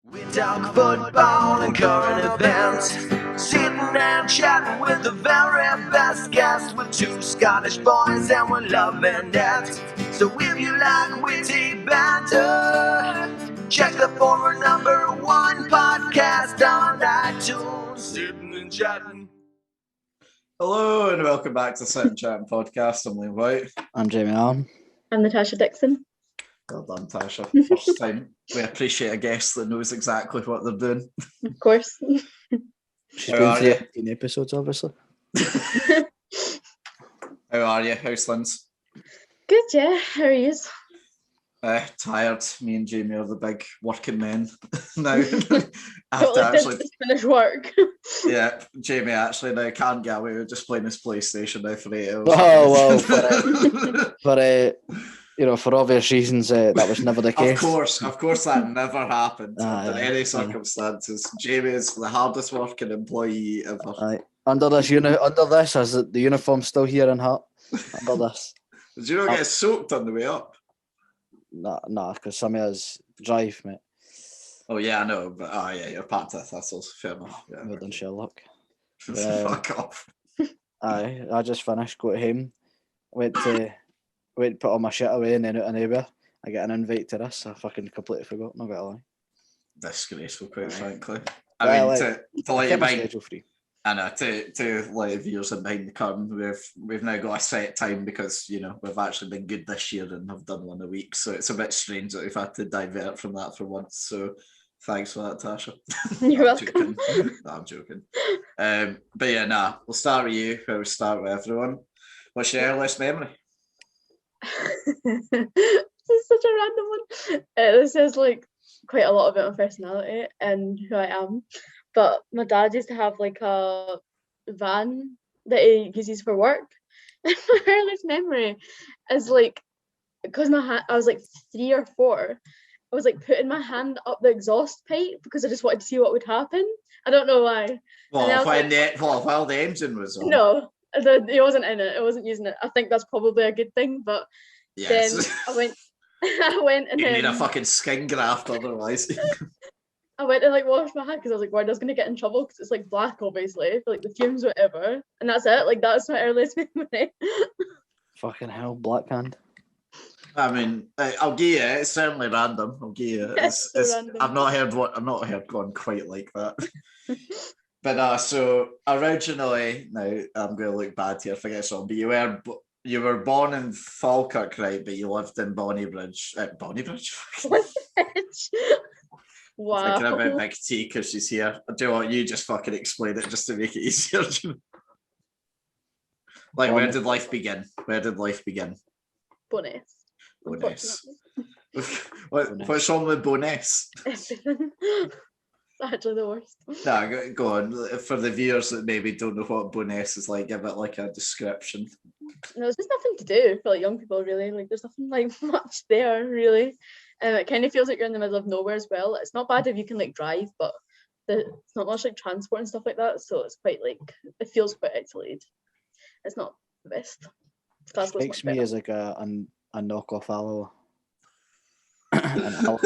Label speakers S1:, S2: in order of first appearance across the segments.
S1: We talk football and current events, sitting and chatting with the very best guests, with two Scottish boys and we're loving it. So if you like witty banter, check the former #1 podcast on iTunes, Sitting and Chatting.
S2: Hello and welcome back to the Sitting Chatting podcast. I'm Whyte.
S3: I'm Thayjamieallan.
S4: I'm the Tasha Dickson.
S2: Well done, Tasha. First time we appreciate a guest that knows exactly what they're doing.
S4: Of course.
S3: She's
S2: How
S3: been
S2: are
S3: through
S2: you?
S3: 18 episodes, obviously.
S2: How are you? How's things?
S4: Good, yeah. How are you?
S2: Tired. Me and Jamie are the big working men now. I have
S4: Totally
S2: to actually,
S4: just finish work.
S2: yeah, Jamie actually now can't get away with just playing his PlayStation now for 8 hours.
S3: Oh, well, for obvious reasons, that was never the case.
S2: Of course, that never happened under
S3: Aye,
S2: any
S3: aye.
S2: circumstances. Jamie is the hardest working employee ever.
S3: Aye. Under this, is the uniform still here in hat? Under this.
S2: Did you not get soaked on the way up?
S3: Nah, because some of us drive, mate.
S2: Oh yeah, I know, but yeah, you're part of Thistles. Fair enough. Yeah.
S3: Well done, Sherlock.
S2: Fuck off.
S3: Aye, I just finished, got home, went to put all my shit away and then out of nowhere. I get an invite to this. I fucking completely forgot, not gonna lie.
S2: Disgraceful, quite frankly.
S3: Well,
S2: to let you
S3: Kept my
S2: mind,
S3: schedule free.
S2: I know, to let the viewers in behind the curtain, we've now got a set time because we've actually been good this year and have done one a week, so it's a bit strange that we've had to divert from that for once. So thanks for that, Tasha.
S4: You're
S2: I'm
S4: welcome.
S2: joking. No, I'm joking. But yeah, we'll start with you. Where we start with everyone. What's your earliest memory?
S4: This is such a random one. This is like quite a lot about my personality and who I am. But my dad used to have like a van that he uses for work. And my earliest memory is like, because I was like 3 or 4. I was like putting my hand up the exhaust pipe because I just wanted to see what would happen. I don't know why.
S2: Well, while the engine was on.
S4: No, he wasn't in it. I wasn't using it. I think that's probably a good thing. But
S2: Yes.
S4: then I went and
S2: You
S4: then
S2: need a fucking skin graft otherwise.
S4: I went and like washed my hand because I was like worried I was gonna get in trouble because it's like black, obviously, for like the fumes, whatever. And that's it. Like that's my earliest memory.
S3: Fucking hell, black hand.
S2: I mean, I'll give you it. It's certainly random. I'll give you it.
S4: It's so random.
S2: I've not heard one quite like that. But so originally, now I'm going to look bad here if I get this wrong, but you were born in Falkirk, right? But you lived in Bonnybridge. Bonnybridge?
S4: Wow.
S2: Thinking about Big T because she's here. Do you know what? You just fucking explain it just to make it easier. Like, where did life begin?
S4: Bonus.
S2: Bonus. What's wrong with bonus?
S4: Everything. Actually the worst.
S2: No, go on. For the viewers that maybe don't know what bonus is like, give it like a description.
S4: No, there's just nothing to do for like young people, really. Like there's nothing like much there, really. It kind of feels like you're in the middle of nowhere as well. It's not bad if you can like drive, but it's not much like transport and stuff like that. So it's quite like it feels quite isolated. It's not the best. Glasgow's
S3: Strikes
S4: much
S3: me
S4: better.
S3: as like a knockoff Alloa. And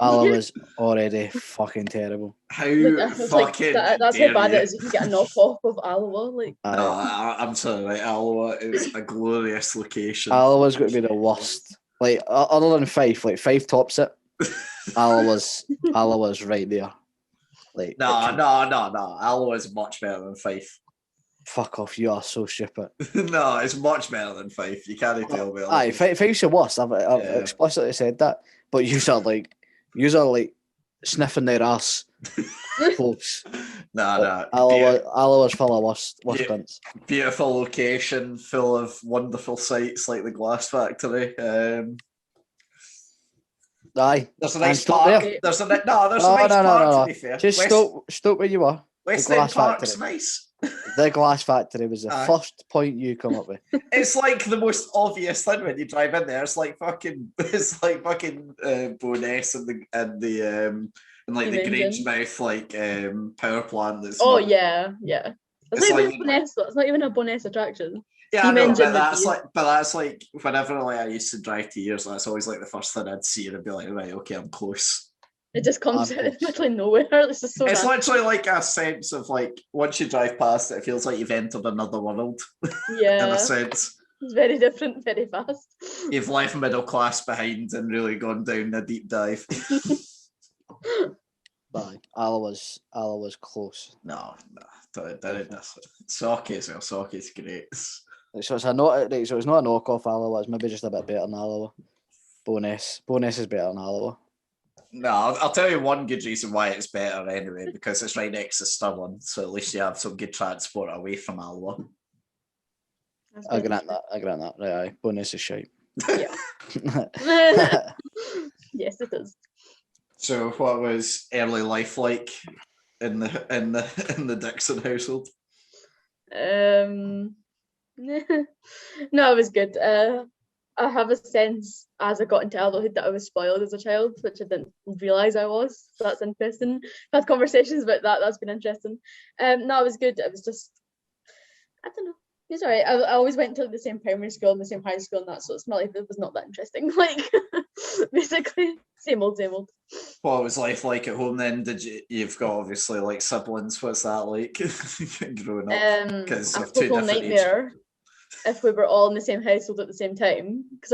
S3: Alloa was already fucking terrible.
S2: How
S4: That's
S2: fucking
S4: that's
S2: dare
S4: how bad
S2: you?
S4: it is. You can get a knockoff of Alloa. Like
S2: No, I'm sorry, right? Alloa is a glorious location.
S3: Alloa's going to be the worst. Like other than Fife, like Fife tops it. Alloa's right there. Like
S2: No. Alloa is much better than Fife.
S3: fuck off, you are so stupid.
S2: No, it's much better than Fife. You can't tell me.
S3: Aye, Fife's the worst. I've explicitly said that. But you are like sniffing their ass close.
S2: No.
S3: Alloa's full of worst cunts.
S2: Beautiful location, full of wonderful sights like the glass factory.
S3: Aye.
S2: There's a nice
S3: stop
S2: park.
S3: there.
S2: There's a nice park. To be fair,
S3: Just stop where you are.
S2: West
S3: the
S2: End
S3: glass
S2: Park's
S3: factory.
S2: nice.
S3: The glass factory was the first point you come up with.
S2: It's like the most obvious thing when you drive in there. It's like fucking Bowness and the Grangemouth power plant. That's
S4: yeah. It's not even Boness. It's not even a Boness attraction.
S2: Yeah, I know, but that's like whenever I used to drive to yours, that's always like the first thing I'd see and I'd be like, right, okay, I'm close.
S4: It just comes out of
S3: Armpits.
S4: literally nowhere. It's just so
S2: It's
S4: random.
S2: literally like a sense of like once you drive past it, it feels like you've entered another world in
S4: Yeah,
S2: a sense.
S4: it's very different, very fast.
S2: You've left middle class behind and really gone down a deep dive.
S3: But Alla was close.
S2: No, don't this. Socky as well. Socky's great.
S3: So it's not a knockoff Alloa. It's maybe just a bit better than Alloa. Bonus is better than Alloa.
S2: No, I'll tell you one good reason why it's better anyway, because it's right next to Stirling, so at least you have some good transport away from Alloa.
S3: I grant that. Right, aye. Bonus is shite.
S4: Yeah. Yes, it is.
S2: So, what was early life like in the Dickson household?
S4: No, it was good. I have a sense as I got into adulthood that I was spoiled as a child, which I didn't realise I was. So that's interesting. I've had conversations about that. That's been interesting. No, it was good. It was just, I don't know. It was alright. I always went to the same primary school and the same high school and that, so it's not like it was not that interesting. Like, basically, same old, same old.
S2: What was life like at home then? You've got obviously like siblings. What's that like growing up?
S4: A
S2: Because of
S4: total
S2: two different ages.
S4: nightmare if we were all in the same household at the same time, because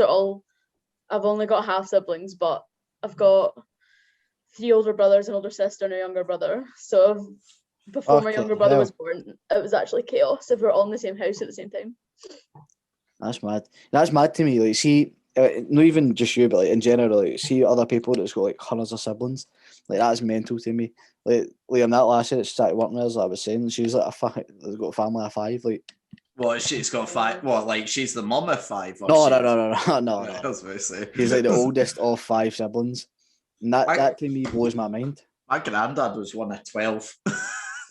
S4: I've only got half siblings, but I've got 3 older brothers, an older sister, and a younger brother. So before my
S3: Okay,
S4: younger brother
S3: hell.
S4: was born, it was actually chaos if we were all in the same house at the same time.
S3: That's mad. That's mad to me. Like, see, not even just you, but like in general, like, see other people that's got like hundreds of siblings. Like, that's mental to me. Like Liam, that last year that started working with us, like I was saying, she's like has got a family of 5. Like,
S2: Well, she's got 5. What, like she's the mum of 5? Or
S3: no.
S2: I was going to say.
S3: She's like the oldest of 5 siblings, and that to me blows my mind.
S2: My granddad was one of 12.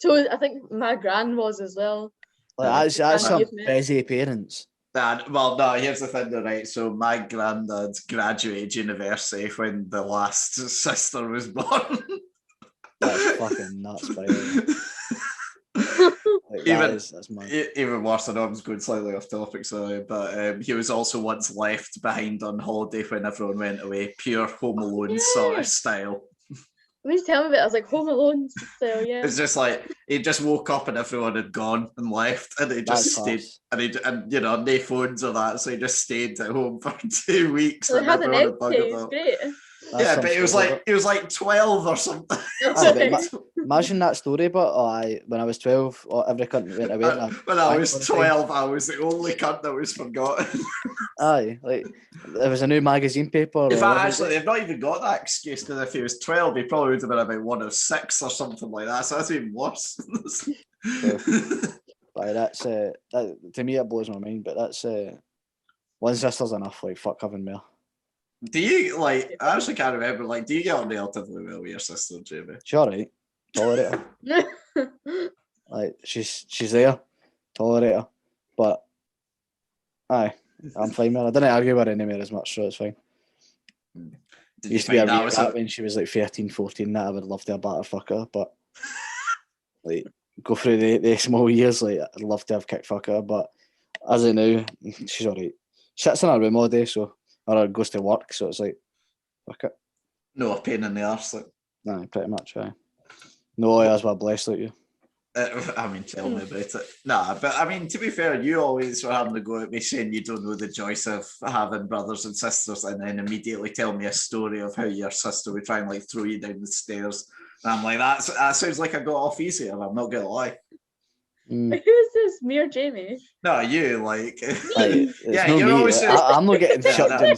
S4: So I think my gran was as well.
S3: Like, that's some
S4: you've met.
S3: busy parents.
S2: Well, no, here's the thing, though, right? So my granddad graduated university when the last sister was born.
S3: That's fucking nuts, by the way. Like, that's mad.
S2: Even worse, I know I'm going slightly off topic, sorry, but he was also once left behind on holiday when everyone went away. Pure Home Alone sort of style.
S4: Please tell me about it. I was like, Home Alone. So yeah.
S2: It's just like he just woke up and everyone had gone and left, and he just stayed. And you know, no phones or that, so he just stayed at home for 2 weeks.
S4: So it
S2: and
S4: has an
S2: everyone
S4: egg
S2: had buggered
S4: taste.
S2: up.
S4: Great.
S2: Yeah, but he was like 12 or something.
S3: Imagine that story, but when I was 12, every cunt went away.
S2: When I was 12, I was the only cunt that was forgotten.
S3: Aye, like there was a new magazine paper.
S2: In fact, actually, they've not even got that excuse, because if he was 12, he probably would have been about 1 of 6 or something like that. So that's even worse.
S3: Aye, that's that, to me it blows my mind. But that's one sister's enough. Like, fuck having more.
S2: Do you, like, I actually can't remember, like, do you get on relatively well with your sister, Jamie?
S3: She's alright. Tolerate her. Like, she's there. Tolerate her. But aye, I'm fine with her. I didn't argue with her anymore as much, so it's fine.
S2: Did
S3: Used to be a wee rat when she was like 13, 14, that I would love to have batter fuck her, but like go through the small years, like I'd love to have kick fuck her, but as of now, she's alright. Sits in her room all day, so or goes to work, so it's like fuck it.
S2: No, a pain in the arse. Like.
S3: Nah, pretty much, aye. No lawyers were blessed like you.
S2: I mean, tell me about it. Nah, but I mean, to be fair, you always were having to go at me saying you don't know the joys of having brothers and sisters, and then immediately tell me a story of how your sister would try and like throw you down the stairs. And I'm like, that sounds like I got off easier. I'm not gonna lie.
S4: Who is this? Me or Jamie?
S2: No, you like.
S3: Yeah, you're always. I'm not getting shut down.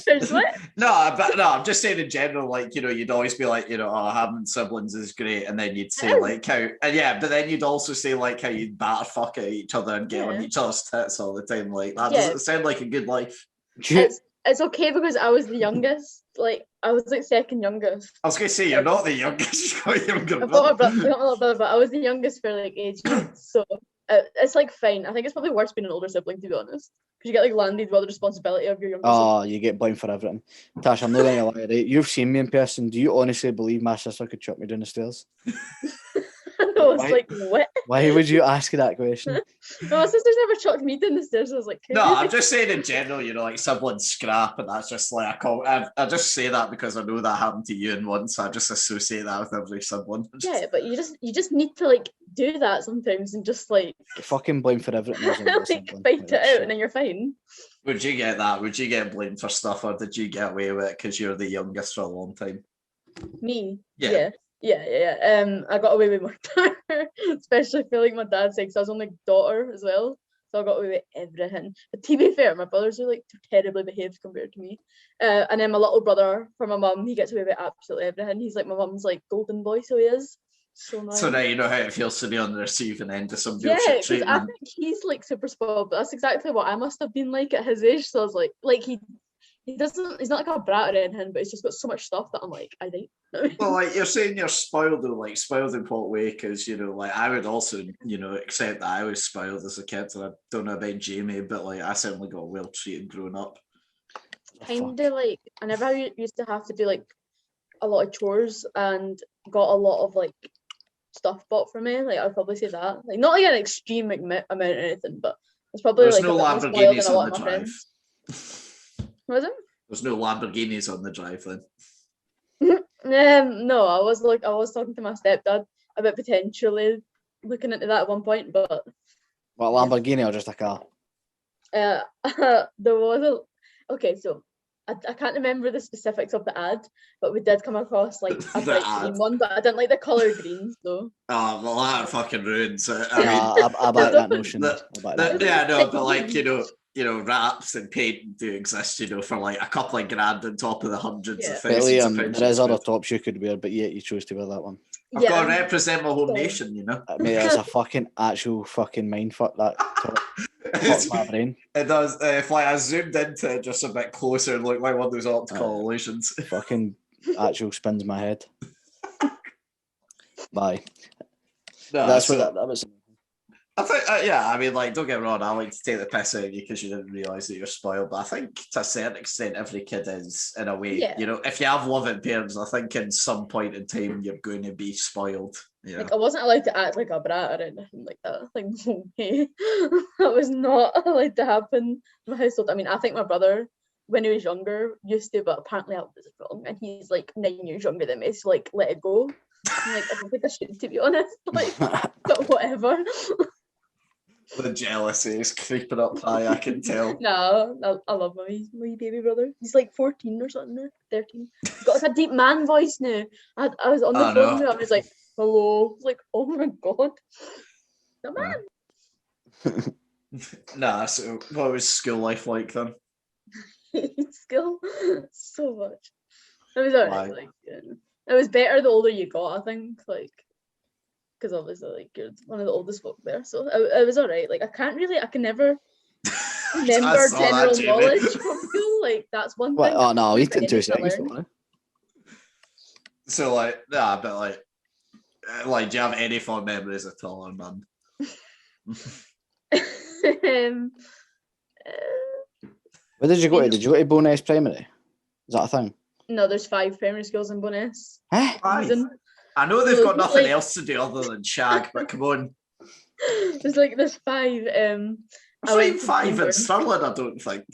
S2: No, but no, I'm just saying in general. Like, you know, you'd always be like, you know, oh, having siblings is great, and then you'd say like how, and yeah, but then you'd also say like how you'd batter fuck at each other and get on each other's tits all the time. Like that doesn't sound like a good life.
S4: It's okay because I was the youngest. Like I was like second youngest.
S2: I was gonna say you're not the youngest. You've got a younger
S4: I've got my little brother, but I was the youngest for like age, so. It's like fine. I think it's probably worse being an older sibling, to be honest, because you get like landed with all the responsibility of your younger sibling.
S3: You get blamed for everything. Tasha, I'm not gonna lie, right? You've seen me in person. Do you honestly believe my sister could chuck me down the stairs?
S4: was
S3: Why?
S4: like, what?
S3: Why would you ask that question?
S4: No, my sister's never chucked me down the stairs. I was like,
S2: No, I'm just saying in general, like siblings scrap, and that's just like I just say that because I know that happened to you and once. I just associate that with every sibling.
S4: yeah, but you just need to like do that sometimes and just like
S3: Fucking blame for everything. There's always
S4: like
S3: something.
S4: fight
S3: Like,
S4: it
S3: that's
S4: out
S3: shit.
S4: and then you're fine.
S2: Would you get that? Would you get blamed for stuff, or did you get away with it because you're the youngest for a long time?
S4: Me,
S2: Yeah.
S4: yeah. I got away with murder, especially for like my dad's sake. 'Cause I was only daughter as well, so I got away with everything. But to be fair, my brothers are like terribly behaved compared to me. And then my little brother, for my mum, he gets away with absolutely everything. He's like my mum's like golden boy, so he is. So nice.
S2: So now you know how it feels to be on the receiving end of some
S4: Yeah,
S2: bullshit
S4: because I
S2: treatment.
S4: think he's like super spoiled, but that's exactly what I must have been like at his age. So I was like he's not like a brat or anything, but he's just got so much stuff that I'm like, I don't.
S2: Well, like you're saying, you're spoiled though, like spoiled in what way? Because like I would also, accept that I was spoiled as a kid, and I don't know about Jamie, but like I certainly got well treated growing up.
S4: Kind of like I never used to have to do like a lot of chores and got a lot of like stuff bought for me. Like I'd probably say that, like not like an extreme amount or anything, but it's probably
S2: There's
S4: like
S2: no
S4: a bit more spoiled than
S2: Lamborghinis
S4: a
S2: on
S4: lot
S2: the
S4: of my
S2: drive.
S4: friends. Was it?
S2: There's no Lamborghinis on the drive then.
S4: No, I was talking to my stepdad about potentially looking into that at one point, but
S3: What, Lamborghini or just a car?
S4: there was okay, so I can't remember the specifics of the ad, but we did come across like a
S2: The
S4: bright
S2: ad.
S4: green one, but I didn't like the colour green, so
S2: Oh, well, that fucking ruins it. I mean,
S3: I back that notion.
S2: the-
S3: I back that.
S2: yeah, no, but like wraps and paint do exist, for like a couple of grand on top of the hundreds
S4: Yeah.
S2: of
S3: But
S2: thousands of
S3: Liam,
S2: pounds.
S3: there is other tops you could wear, but yet you chose to wear that one.
S2: I've
S4: yeah.
S2: got to represent my home
S4: Sorry.
S2: nation,
S3: Mate, it's a fucking actual fucking mindfuck, that top. Fucks my brain.
S2: It does. If like I zoomed into it just a bit closer and looked like one of those optical illusions.
S3: Fucking actual spins my head. Bye.
S2: No,
S3: That's
S2: so,
S3: what that was.
S2: I think, yeah, I mean, like, don't get me wrong, I like to take the piss out of you because you didn't realise that you're spoiled, but I think to a certain extent every kid is, in a way.
S4: Yeah.
S2: If you have loving parents, I think in some point in time you're going to be spoiled.
S4: Like I wasn't allowed to act like a brat or anything like that. Like no way. That was not allowed to happen in my household. I mean, I think my brother, when he was younger, used to, but apparently I was wrong. And he's like 9 years younger than me, so like let it go. I'm like, I don't think I should, to be honest. Like, but whatever.
S2: The jealousy is creeping up high, I can tell.
S4: No, I love my baby brother. He's like 14 or something now, 13. He's got like a deep man voice now. I was on the
S2: Oh,
S4: phone
S2: no.
S4: with him, I was like, hello. I was like, oh my god. No man.
S2: Nah, so what was school life like then?
S4: Skill so much. It was alright.
S2: Why?
S4: Like, it was better the older you got, I think. Like, because obviously, like, you're one of the oldest folk there, so it was alright. Like, I can never remember
S2: saw that,
S4: general
S2: Jamie.
S4: knowledge from school. Like, that's one
S3: What?
S4: thing.
S3: Oh no, we
S4: But
S3: didn't do
S4: anything to
S3: seconds.
S4: learn.
S2: So like, nah, but like, do you have any fond memories at all, or none?
S3: Where did you go to? Did you go to Bowness Primary? Is that a thing?
S4: No, there's 5 primary schools in Bowness.
S3: Huh?
S2: I know they've got nothing
S4: Like-
S2: else to do other than shag, but come on.
S4: There's 5.
S2: There's
S4: I
S2: like
S4: went to
S2: 5 in
S4: Denver.
S2: Stirling, I don't think.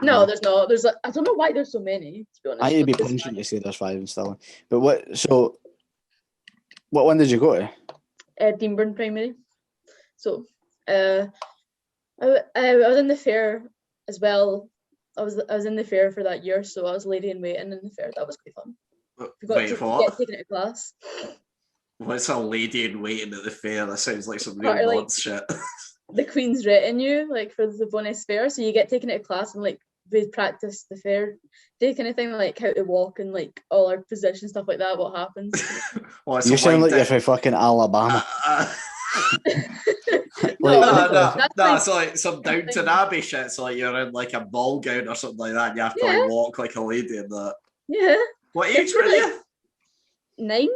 S4: No, there's not. There's I don't know why there's so many, to be honest.
S3: I need to be
S4: but there's
S3: punching to say there's 5 in Stirling. But what one did you go to?
S4: Deanburn Primary. So, I was in the fair as well. I was in the fair for that year, so I was lady in waiting in the fair. That was quite fun. We got
S2: Wait,
S4: to
S2: what?
S4: get taken out of class.
S2: What's a lady in waiting at the fair? That sounds like some real
S4: Part of, like,
S2: nonce shit.
S4: The Queen's retinue, like for the Bowness Fair, so you get taken out of class and like we practice the fair day kind of thing, like how to walk and like all our position stuff like that. What happens?
S2: What's
S3: You
S2: a
S3: sound
S2: white
S3: like you're
S2: dick?
S3: from fucking Alabama.
S4: No,
S3: Like,
S4: that's
S2: No,
S4: like-
S2: it's like some Downton Abbey shit. So like you're in like a ball gown or something like that, and you have to
S4: Yeah.
S2: like walk like a lady in that.
S4: yeah,
S2: What age were you?
S4: 9.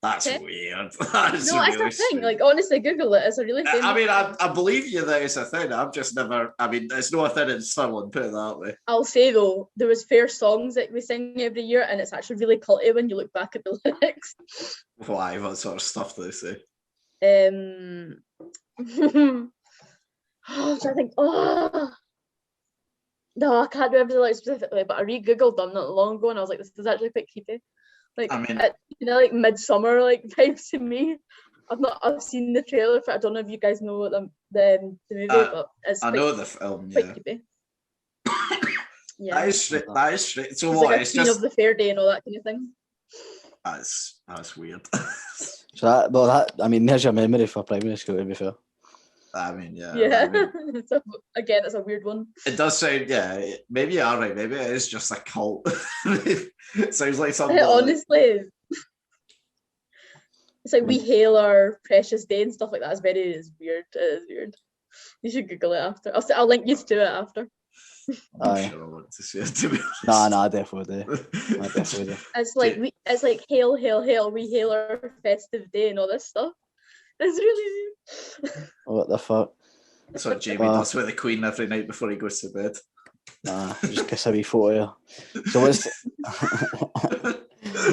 S2: That's
S4: Okay.
S2: weird. That's
S4: No, it's
S2: really
S4: a thing.
S2: strange.
S4: Like, honestly, Google it. It's a really famous
S2: I mean,
S4: thing.
S2: I believe you that it's a thing. I've just never. I mean, it's not a thing in Stirling. Put it that way.
S4: I'll say though, there was fair songs that we sing every year, and it's actually really culty when you look back at the lyrics.
S2: Why? What sort of stuff do they say?
S4: So I think, no, I can't remember the lyrics specifically, but I re-googled them not long ago, and I was like, this is actually quite creepy. Like,
S2: I mean,
S4: like midsummer like vibes to me. I've seen the trailer for it. I don't know if you guys know what the movie, but it's
S2: I
S4: quite,
S2: know the film.
S4: quite
S2: Yeah,
S4: creepy. Yeah,
S2: that is straight. That is straight. So
S4: it's
S2: what?
S4: like a
S2: It's
S4: Queen
S2: just
S4: of the Fair Day and all that kind of thing.
S2: that's weird.
S3: So I mean, there's your memory for primary school, to be fair.
S2: I mean, yeah.
S4: Yeah,
S2: I mean,
S4: it's a weird one.
S2: it does sound. Yeah, maybe you are right. Maybe it is just a cult. It sounds like something.
S4: Honestly, it's like we hail our precious day and stuff like that. It's weird. It is weird. You should Google it after. I'll link you to it after.
S2: I'm sure I want to see it. To be honest.
S3: Nah, I definitely do. I definitely do.
S4: It's like it's like hail, hail, hail. We hail our festive day and all this stuff. It's really weird.
S3: What the fuck?
S2: That's what Jamie does with the Queen every night before he goes to bed.
S3: Nah, just kiss a wee photo. So what's so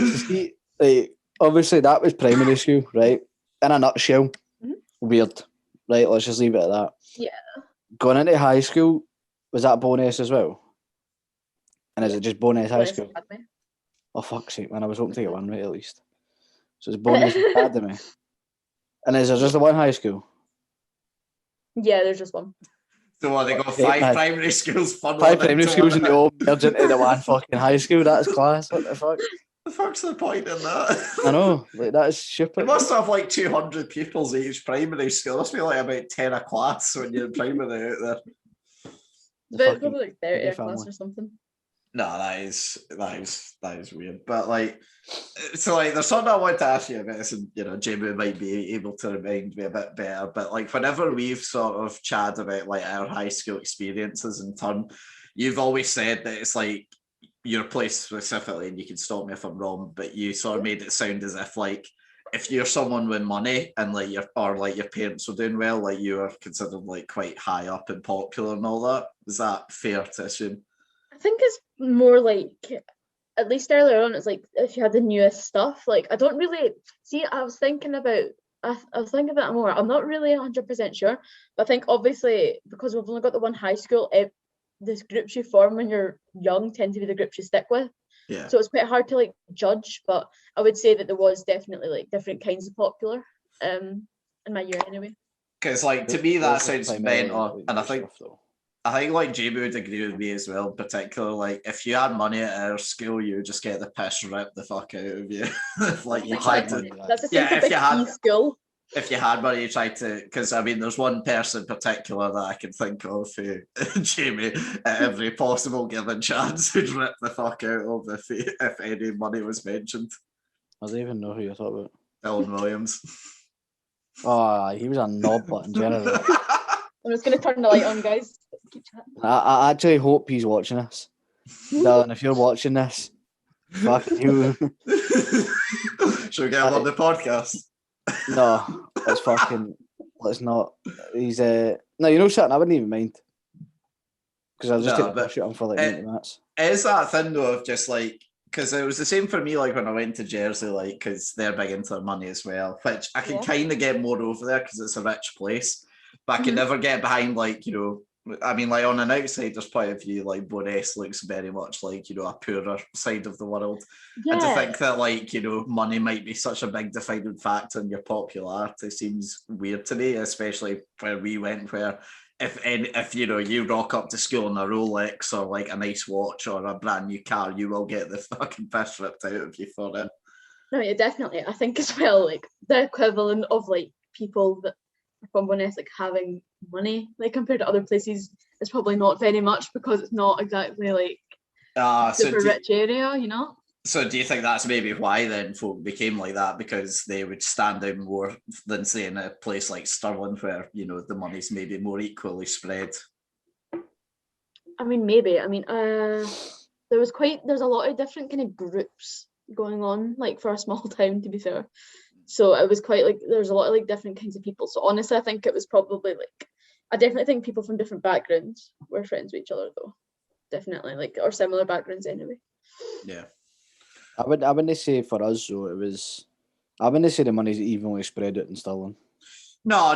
S3: see, like, obviously that was primary school, right? In a nutshell, weird. Right, let's just leave it at that.
S4: Yeah.
S3: Going into high school, was that bonus as well? And is it just bonus high school?
S4: Academy.
S3: Oh fuck's sake, man! I was hoping to get one right at least. So it's bonus academy. And is there just the one high school?
S4: Yeah, there's just one.
S2: So what, they got
S3: Okay,
S2: five
S3: man.
S2: primary schools funneled
S3: Five primary
S2: into
S3: schools
S2: one?
S3: and they all merge into the one fucking high school. That's class. What the fuck?
S2: The fuck's the point in that?
S3: I know. Like that is
S2: It
S3: stupid.
S2: must have like 200 pupils at each primary school. It must be like about 10 a class when you're in primary out there.
S4: But probably like 30 a
S3: family.
S4: class or something.
S2: No, that is weird. But like, so like, there's something I want to ask you about this, and you know, Jamie might be able to remind me a bit better. But like, whenever we've sort of chatted about like our high school experiences in turn, you've always said that it's like your place specifically, and you can stop me if I'm wrong, but you sort of made it sound as if like if you're someone with money and like your parents were doing well, like you are considered like quite high up and popular and all that. Is that fair to assume?
S4: I think it's more like, at least earlier on, it's like if you had the newest stuff. Like I don't really see. I was thinking about it more. I'm not really 100% sure, but I think obviously because we've only got the one high school, the groups you form when you're young tend to be the groups you stick with.
S2: Yeah.
S4: So it's quite hard to like judge, but I would say that there was definitely like different kinds of popular in my year anyway.
S2: Because like to me that sounds
S3: Primarily,
S2: mental,
S3: like,
S2: and I
S3: new
S2: think
S3: stuff, though.
S2: like Jamie would agree with me as well. In particular, like if you had money at our school, you would just get the piss ripped the fuck out of you. Like you tried to,
S4: That's the
S2: Yeah,
S4: thing
S2: if
S4: for
S2: you
S4: big
S2: had-
S4: key school.
S2: if you had money, you tried to. Because I mean, there's one person in particular that I can think of who Jamie, at every possible given chance, would rip the fuck out of if any money was mentioned.
S3: I don't even know who you're talking about.
S2: Allan Williams.
S3: Oh, he was a knob, but in general.
S4: I'm just gonna turn the light on, guys. Keep chatting.
S3: I actually hope he's watching this. Dylan, if you're watching this, fuck you.
S2: Should we get him on the podcast?
S3: No, let's not. He's no, you know something, I wouldn't even mind. Because I'll just
S2: No,
S3: take the bullshit on for like 90 minutes.
S2: Is that thing though of just like, because it was the same for me like when I went to Jersey, like because they're big into their money as well, which I can kind of get more over there because it's a rich place, but I can never get behind like, you know, I mean like on an outsider's point of view, like Bowness looks very much like, you know, a poorer side of the world.
S4: Yeah.
S2: And to think that like, you know, money might be such a big defining factor in your popularity seems weird to me, especially where we went, where if you know you rock up to school in a Rolex or like a nice watch or a brand new car, you will get the fucking piss ripped out of you for it.
S4: No, yeah, definitely. I think as well, like the equivalent of like people that are from Bowness like having money, like compared to other places, is probably not very much because it's not exactly like super rich area, you know.
S2: So do you think that's maybe why then folk became like that, because they would stand out more than say in a place like Stirling where, you know, the money's maybe more equally spread?
S4: I mean, maybe. I mean, there's a lot of different kind of groups going on, like for a small town, to be fair. So it was quite like there's a lot of like different kinds of people. So honestly, I think it was probably like I definitely think people from different backgrounds were friends with each other though. Definitely, like or similar backgrounds anyway.
S2: Yeah.
S3: I wouldn't say for us though. It was. I wouldn't say the money's evenly spread out in Stirling.
S2: No,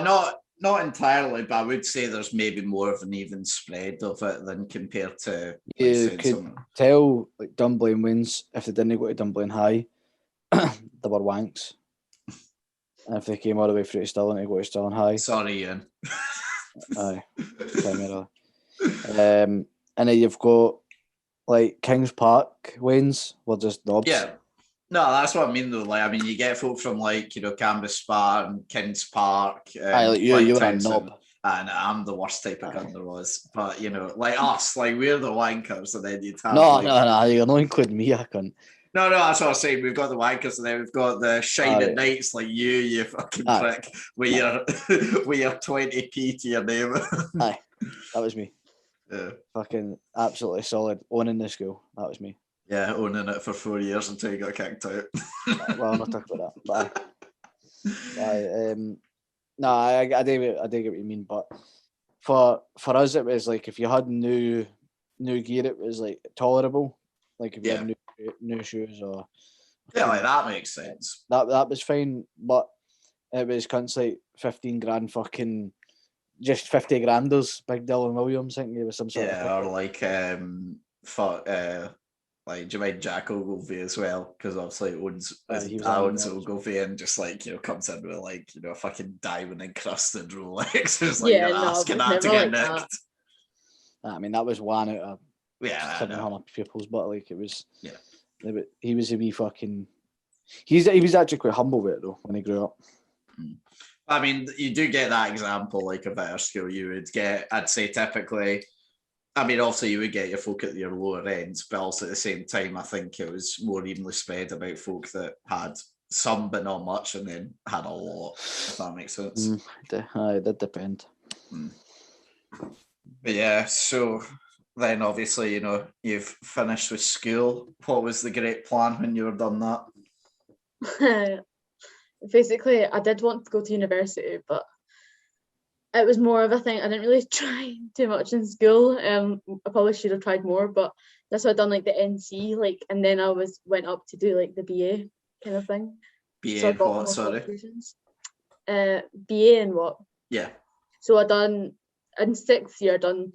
S2: not entirely, but I would say there's maybe more of an even spread of it than compared to.
S3: You
S2: like,
S3: could tell like Dunblane wins if they didn't go to Dunblane High, they were wanks. And if they came all the way through to Stirling to go to Stirling High,
S2: Sorry, Ian.
S3: aye, primarily. And then you've got like Kings Park wins were just knobs.
S2: Yeah. No, that's what I mean though. Like, I mean, you get folk from like, Canvas Spa and Kings Park.
S3: Aye, like you were a knob.
S2: And I'm the worst type of gun there was. But, like us, like we're the wankers, and then you'd have
S3: No, you're not including me, I can't.
S2: No, that's what I was saying. We've got the wankers, and then we've got the shining knights like you fucking prick, with your 20p to your name.
S3: Aye, that was me.
S2: Yeah.
S3: Fucking absolutely solid. Owning the school, that was me.
S2: Yeah, owning it for 4 years until you got kicked out.
S3: Well, I'm not talking about that. But no, I do get what you mean. But for us, it was like if you had new gear, it was like tolerable. Like if you had new shoes or
S2: like that makes sense.
S3: That was fine, but it was cunts like 15 grand fucking just 50 granders, Big Dylan Williams, thinking he was some sort of
S2: or like like do you mind Jack Ogilvy as well? Because obviously owns Ogilvy and just like comes in with like a fucking diamond encrusted Rolex. It's like you're asking that to get nicked.
S3: I mean that was one out of 700 pupils, but like it was he was a wee fucking he was actually quite humble with it though when he grew up.
S2: I mean, you do get that example like of our school. You would get, I'd say, typically. I mean, also you would get your folk at your lower ends, but also at the same time, I think it was more evenly spread about folk that had some but not much, and then had a lot. If that makes sense.
S3: It did depend.
S2: But yeah, so then obviously you've finished with school. What was the great plan when you were done that?
S4: Basically, I did want to go to university, but it was more of a thing. I didn't really try too much in school. I probably should have tried more, but that's why I done like the NC, and then I went up to do like the BA kind of thing.
S2: BA
S4: so
S2: what? Sorry.
S4: BA in what?
S2: Yeah.
S4: So I done in 6th year. I done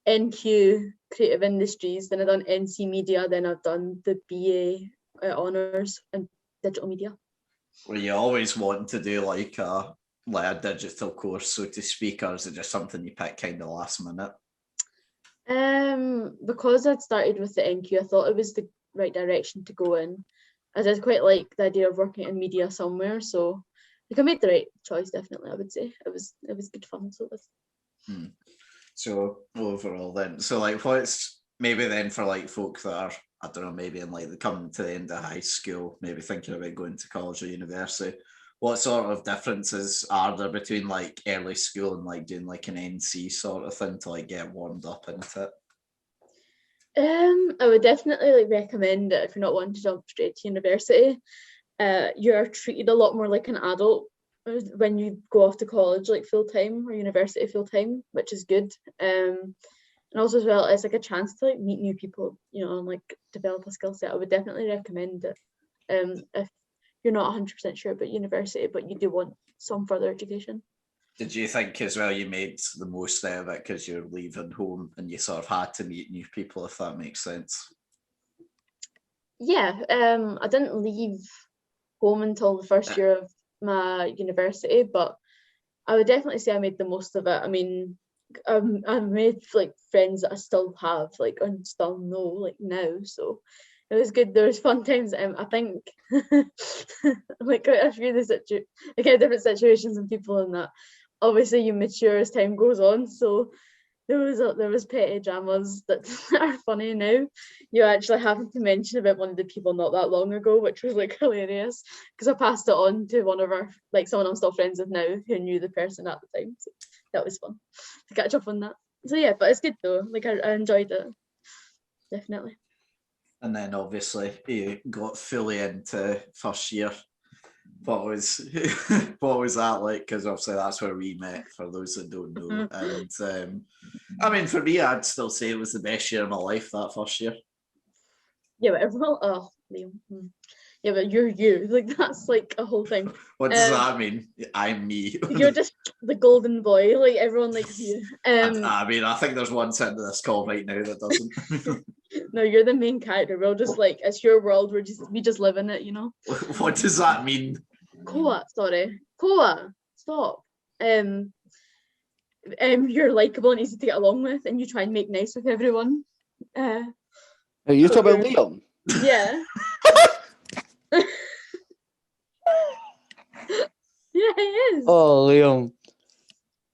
S4: NQ Creative Industries, then I done NC Media, then I've done the BA honours in Digital Media.
S2: Were you always wanting to do like a digital course, so to speak, or is it just something you picked kind of last minute?
S4: Because I'd started with the NQ, I thought it was the right direction to go in. I did quite like the idea of working in media somewhere, so I made the right choice. Definitely, I would say it was good fun. So it was.
S2: So overall, then, so like, what's maybe then for like folk that are, I don't know, maybe in like coming to the end of high school, maybe thinking about going to college or university, what sort of differences are there between like early school and like doing like an NC sort of thing to like get warmed up into it?
S4: I would definitely recommend it if you're not wanting to jump straight to university. You're treated a lot more like an adult when you go off to college, like full time or university full time, which is good. And also as well, it's like a chance to like meet new people, and like develop a skill set. I would definitely recommend it. If you're not 100% sure about university, but you do want some further education.
S2: Did you think as well you made the most out of it because you're leaving home and you sort of had to meet new people, if that makes sense?
S4: Yeah, I didn't leave home until the first year of my university, but I would definitely say I made the most of it. I mean, I've made like friends that I still have, like, and still know like now, so it was good. There was fun times. I think like a few of the different situations and people in that. Obviously, you mature as time goes on, so there was petty dramas that are funny now. You actually happened to mention about one of the people not that long ago, which was like hilarious because I passed it on to one of our someone I'm still friends with now who knew the person at the time. So that was fun to catch up on that. So yeah, but it's good though. Like I enjoyed it, definitely.
S2: And then obviously you got fully into first year. What was what was that like? Because obviously that's where we met, for those that don't know. And I mean, for me, I'd still say it was the best year of my life, that first year.
S4: Yeah, but everyone, oh, Liam. Yeah, but you're you. Like, that's like a whole thing.
S2: What does that mean? I'm me.
S4: You're just the golden boy. Like, everyone likes you.
S2: I mean, I think there's one sitting in this call right now that doesn't.
S4: No, you're the main character. We're all just like, it's your world. We just live in it, you know?
S2: What does that mean?
S4: Koa, sorry. Koa, stop. You're likable and easy to get along with, and you try and make nice with everyone.
S3: Are you talking about Liam?
S4: Yeah. Yeah, he is.
S3: Oh, Liam.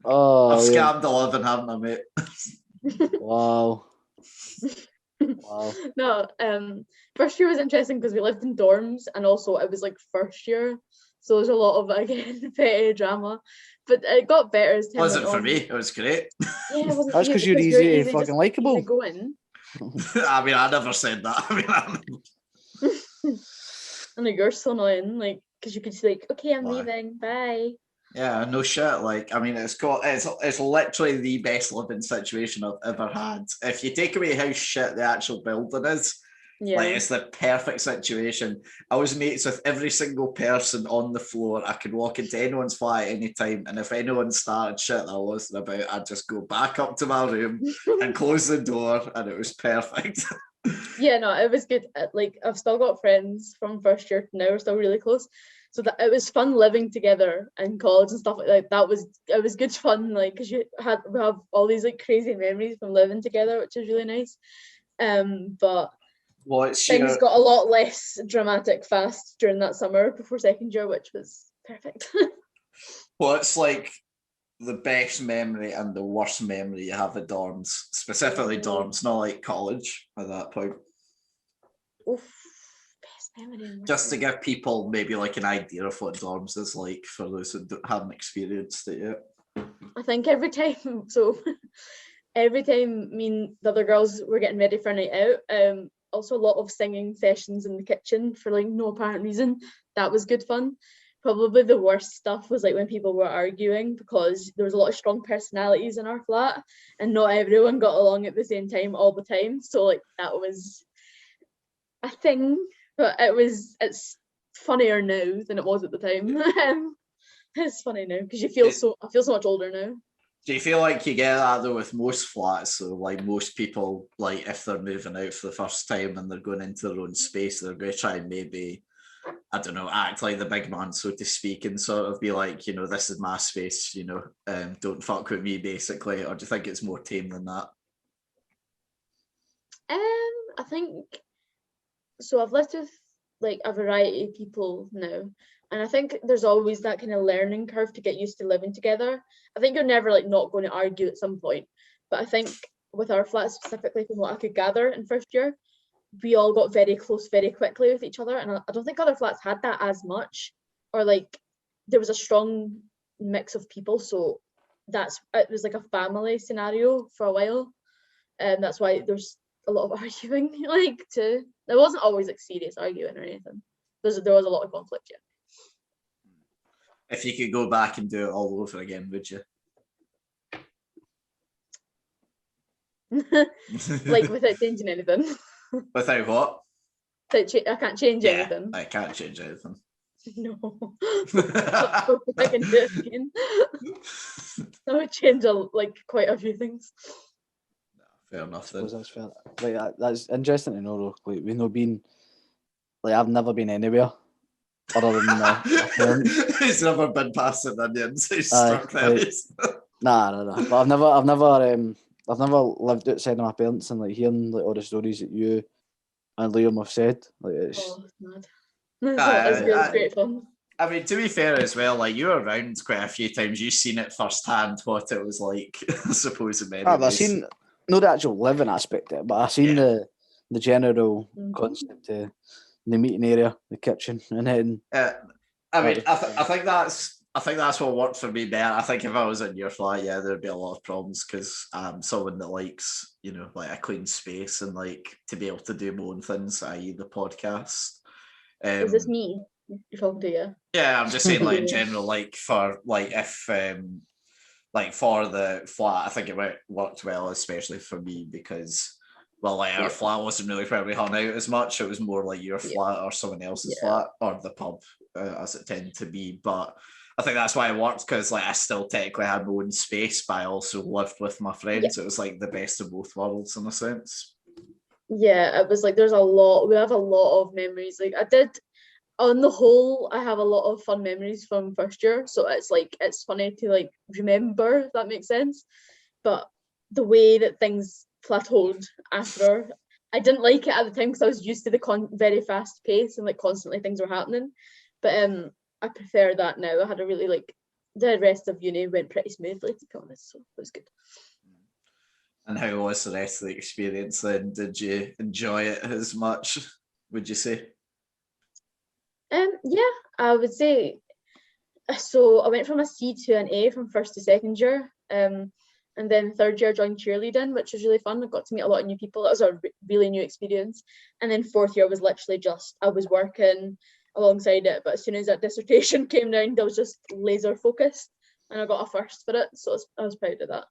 S3: Oh,
S2: I've
S3: Liam.
S2: scammed 11, haven't I, mate?
S3: Wow. Wow.
S4: No, first year was interesting because we lived in dorms, and also it was like first year, so there's a lot of, again, petty drama. But it got better as time
S2: Wasn't
S4: went
S2: for
S4: on.
S2: me. It was great.
S4: Yeah, it wasn't
S3: That's
S4: for you
S3: because you're easy to fucking
S4: just
S3: likeable.
S4: easy going.
S2: I mean, I never said that. I mean,
S4: I know you're so annoying, like, because you could just like, okay, I'm
S2: Why?
S4: leaving, bye.
S2: yeah, no shit. Like, I mean, it's literally the best living situation I've ever had. If you take away how shit the actual building is,
S4: Yeah.
S2: like, it's the perfect situation. I was mates with every single person on the floor. I could walk into anyone's flat at any time, and if anyone started shit that I wasn't about, I'd just go back up to my room and close the door, and it was perfect.
S4: Yeah, no, it was good. Like, I've still got friends from first year to now, we're still really close. So that it was fun living together in college and stuff like that. It was good fun, like, because we have all these like crazy memories from living together, which is really nice. But things got a lot less dramatic fast during that summer before second year, which was perfect.
S2: What's like the best memory and the worst memory you have of dorms, specifically dorms, not like college at that point?
S4: Oof, best memory. and worst
S2: Just to
S4: memory.
S2: give people maybe like an idea of what dorms is like for those who haven't experienced it yet.
S4: I think every time me and the other girls were getting ready for a night out, also a lot of singing sessions in the kitchen for like no apparent reason. That was good fun. Probably the worst stuff was like when people were arguing, because there was a lot of strong personalities in our flat and not everyone got along at the same time all the time. So like that was a thing, but it's funnier now than it was at the time. It's funny now because I feel so much older now.
S2: Do you feel like you get that though with most flats? So like most people, like if they're moving out for the first time and they're going into their own space, they're going to try and maybe, I don't know, act like the big man, so to speak, and sort of be like, you know, this is my space, you know, don't fuck with me, basically. Or do you think it's more tame than that?
S4: I think so. I've lived with like a variety of people now, and I think there's always that kind of learning curve to get used to living together. I think you're never like not going to argue at some point, but I think with our flat specifically, from what I could gather in first year, we all got very close very quickly with each other, and I don't think other flats had that as much, or like there was a strong mix of people, so it was like a family scenario for a while, and that's why there's a lot of arguing. Like, too, there wasn't always like serious arguing or anything. There was a lot of conflict. Yeah.
S2: If you could go back and do it all over again, would you?
S4: Like without changing anything.
S2: Without what?
S4: I can't change anything.
S2: I can't change anything.
S4: No. I can do it again. I would change quite a few things.
S2: Fair enough then.
S3: That's fair. Like that's interesting to know though. Like we've not been, like I've never been anywhere other than my parents.
S2: He's never been past an Indian, so he's stuck there.
S3: Nah. But I've never lived outside of my parents, and like hearing like all the stories that you and Liam have said, like it's
S4: mad. It's great fun.
S2: I mean, to be fair as well, like you were around quite a few times. You've seen it firsthand what it was like. I suppose in many ways.
S3: I've seen not the actual living aspect of it, but I've seen the general concept, the meeting area, the kitchen, and then.
S2: I mean, I think that's I think that's what worked for me better. I think if I was in your flat, yeah, there'd be a lot of problems because I'm someone that likes, you know, like a clean space and like to be able to do my own things, i.e. the podcast.
S4: Is this me you're talking to? Yeah.
S2: Yeah, I'm just saying like in general, like for like if like for the flat, I think it worked well, especially for me because well, like our flat wasn't really where we hung out as much. It was more like your flat or someone else's flat or the pub, as it tended to be. But I think that's why it worked because like I still technically had my own space, but I also lived with my friends. It was like the best of both worlds in a sense.
S4: Yeah, it was like we have a lot of memories. Like on the whole, I have a lot of fun memories from first year. So it's like it's funny to like remember, if that makes sense. But the way that things plateaued after, I didn't like it at the time because I was used to the very fast pace and like constantly things were happening. But I prefer that now. I had a really like the rest of uni went pretty smoothly, to be honest, so it was good.
S2: And how was the rest of the experience then? Did you enjoy it as much, would you say?
S4: Yeah, I would say so. I went from a C to an A from first to second year. And then third year I joined cheerleading, which was really fun. I got to meet a lot of new people. That was a really new experience. And then fourth year was literally just I was working alongside it, but as soon as that dissertation came round, I was just laser focused, and I got a first for it. So I was proud of that.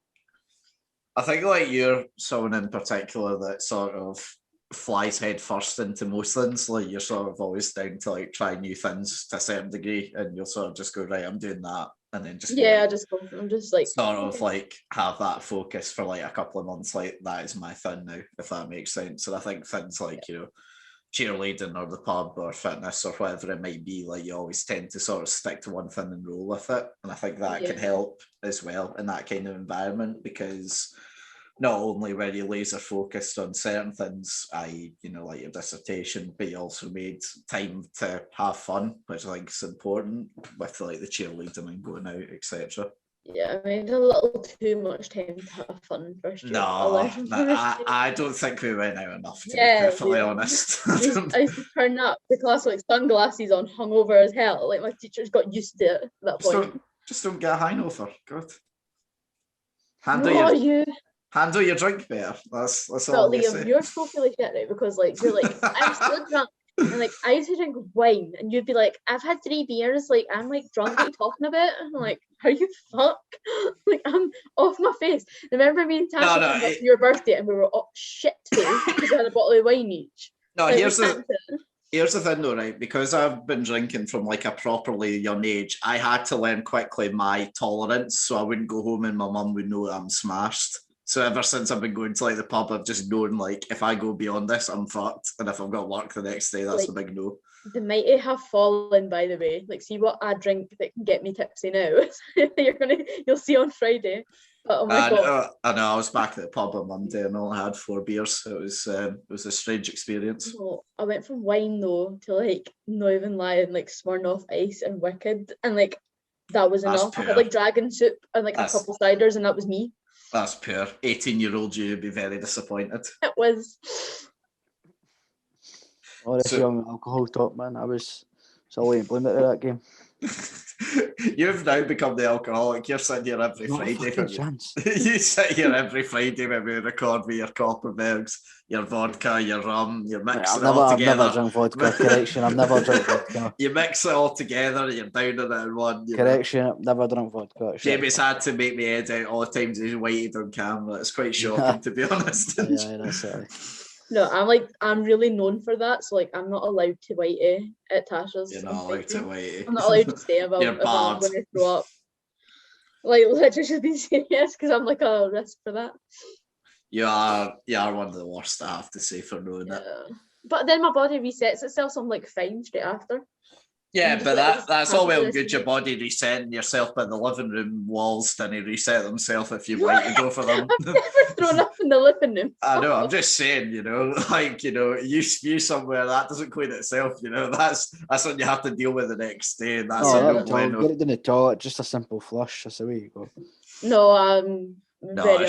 S2: I think like you're someone in particular that sort of flies head first into most things. Like you're sort of always down to like try new things to a certain degree, and you'll sort of just go, right, I'm doing that, and then just
S4: I just go. I'm just like
S2: sort of like have that focus for like a couple of months. Like that is my thing now, if that makes sense. And I think things like you know cheerleading or the pub or fitness or whatever it might be, like you always tend to sort of stick to one thing and roll with it. And I think that can help as well in that kind of environment because not only were you laser focused on certain things, i.e., you know, like your dissertation, but you also made time to have fun, which I think is important with like the cheerleading and going out, etc.
S4: Yeah, I made a little too much time to have fun first year.
S2: No, I don't think we went out enough, to be perfectly honest.
S4: I used to turn up to class like sunglasses on, hungover as hell. Like my teachers got used to it at that point.
S2: Just don't get a hangover. God. Handle your drink better. That's all
S4: Liam,
S2: you say.
S4: you're so full of shit, right? Because like you're like I'm still drunk. And like I used to drink wine, and you'd be like, "I've had 3 beers. Like I'm like drunk. What are you talking about?" And I'm like, "Are you fuck?" Like I'm off my face. Remember me and Tasha came up for your birthday, and we were shit faced because we had a bottle of wine each.
S2: No, like, here's the thing though, right? Because I've been drinking from like a properly young age, I had to learn quickly my tolerance, so I wouldn't go home and my mum would know that I'm smashed. So ever since I've been going to like the pub, I've just known like if I go beyond this, I'm fucked. And if I've got work the next day, that's like, a big no.
S4: The mighty have fallen, by the way. Like, see what I drink that can get me tipsy now. You'll see on Friday. But oh my God.
S2: I know. I was back at the pub on Monday and only had 4 beers. It was a strange experience.
S4: No, I went from wine though to like not even lying, like Smirnoff Ice and Wicked, and like that was enough. I had like dragon soup and like a couple ciders, and that was me.
S2: That's poor. 18-year-old you would be very disappointed.
S4: It was.
S3: Oh, this young alcohol top man. I was so late blame it at that game.
S2: You've now become the alcoholic. You're sitting here every Friday. You sit here every Friday when we record with your Copperbergs, your vodka, your rum, you're mixing it all together.
S3: I've never drunk vodka. Correction, I've never drunk vodka.
S2: You mix it all together, you're down in it in one.
S3: Correction, I've never drunk vodka.
S2: Jamie's had to make me edit all the times he's waited on camera. It's quite shocking, to be honest.
S3: Yeah, that's it.
S4: No, I'm really known for that. So like, I'm not allowed to whitey at Tasha's.
S2: You're not allowed to whitey.
S4: I'm not allowed to stay if I'm going to throw up. Like, literally, should be serious because I'm like a risk for that.
S2: You are one of the worst, I have to say, for knowing it.
S4: But then my body resets itself, so I'm like fine straight after.
S2: Yeah, but that's all well good, your body resetting yourself, but the living room walls didn't reset themselves if you want to go for them.
S4: I've never thrown up in the living room.
S2: I know, I'm just saying, you spew somewhere, that doesn't clean itself, that's what you have to deal with the next day, and that's a no bueno.
S3: Get it in the toilet, just a simple flush, that's the way you go.
S4: No,
S2: no,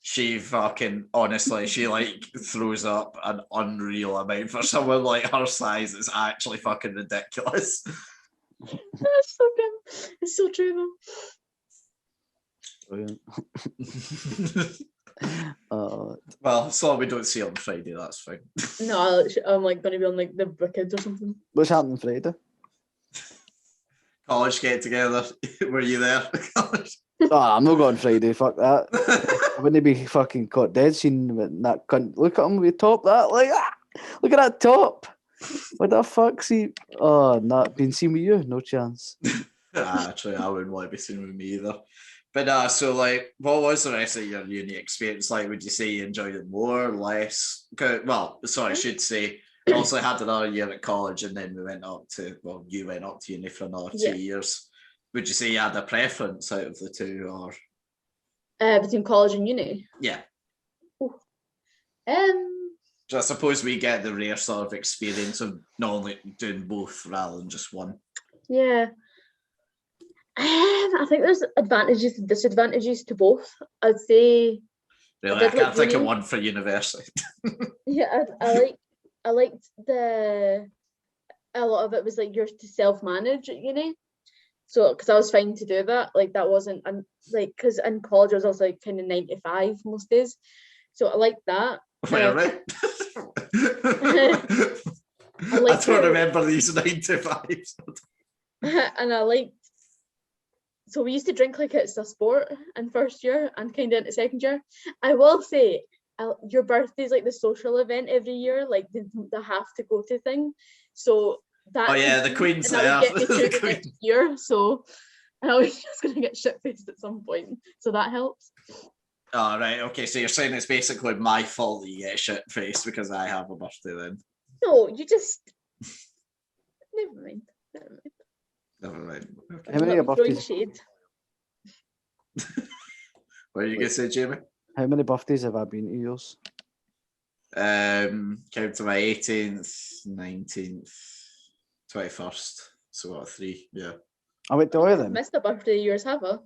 S2: she fucking honestly, she like throws up an unreal amount for someone like her size. It's actually fucking ridiculous.
S4: That's so grim. It's so true
S3: Brilliant.
S2: Well, as long as we don't see it on Friday, that's fine.
S4: though. No, I'm like gonna be on like the Wicked or something.
S3: What's happening Friday?
S2: College get together. Were you there?
S3: Oh, I'm not going Friday. Fuck that. I wouldn't be fucking caught dead seeing that cunt. Look at him with top that. Like, look at that top. What the fuck's he? Oh, not been seen with you? No chance.
S2: Actually, I wouldn't want to be seen with me either. But so like, what was the rest of your uni experience like? Would you say you enjoyed it more, less? Well, sorry, I should say. I also had another year at college, and then we went up to. Well, you went up to uni for another 2 years. Would you say you had a preference out of the two, or?
S4: Between college and uni.
S2: Yeah.
S4: Ooh.
S2: So I suppose we get the rare sort of experience of not only doing both rather than just one.
S4: Yeah. I think there's advantages and disadvantages to both. I'd say.
S2: Really, I can't think of one for university.
S4: Yeah, I liked a lot of it was like yours to self-manage at uni. So, because I was fine to do that, like that wasn't, like, because in college I was also like kind of 9 to 5 most days. So I liked that.
S2: Really? I don't remember these 9 to 5s.
S4: And I liked, so we used to drink like it's a sport in first year and kind of into second year. I will say, your birthday's like the social event every year, like the have to go to thing. So that.
S2: Oh yeah, the Queen's
S4: there.
S2: there.
S4: Get me through the next year, so I was just gonna get shit faced at some point. So that helps.
S2: Oh right, okay. So you're saying it's basically my fault that you get shit faced because I have a birthday then?
S4: No, you just. Never mind.
S2: Never mind. Okay.
S3: How many
S4: Not throwing
S3: birthdays?
S4: shade.
S2: What are you gonna say, Jamie?
S3: How many birthdays have I been to yours?
S2: Came to my 18th, 19th, 21st. So what, 3? Yeah.
S3: I went to all of them.
S4: Missed a birthday of yours, have I?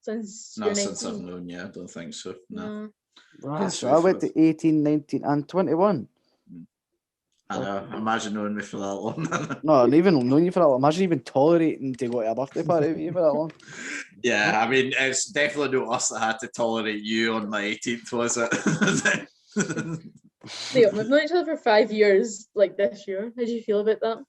S4: Since you're
S2: Not since I've
S4: 19.
S2: known you, I don't think so. No.
S3: Right, so I went to 18, 19 and 21.
S2: I know. Imagine knowing me for that long.
S3: No, and even knowing you for that long. Imagine even tolerating to go to a birthday party with you for that long.
S2: Yeah, I mean, it's definitely not us that had to tolerate you on my 18th, was it?
S4: Liam, we've known each other for 5 years, like this year. How do you feel about that?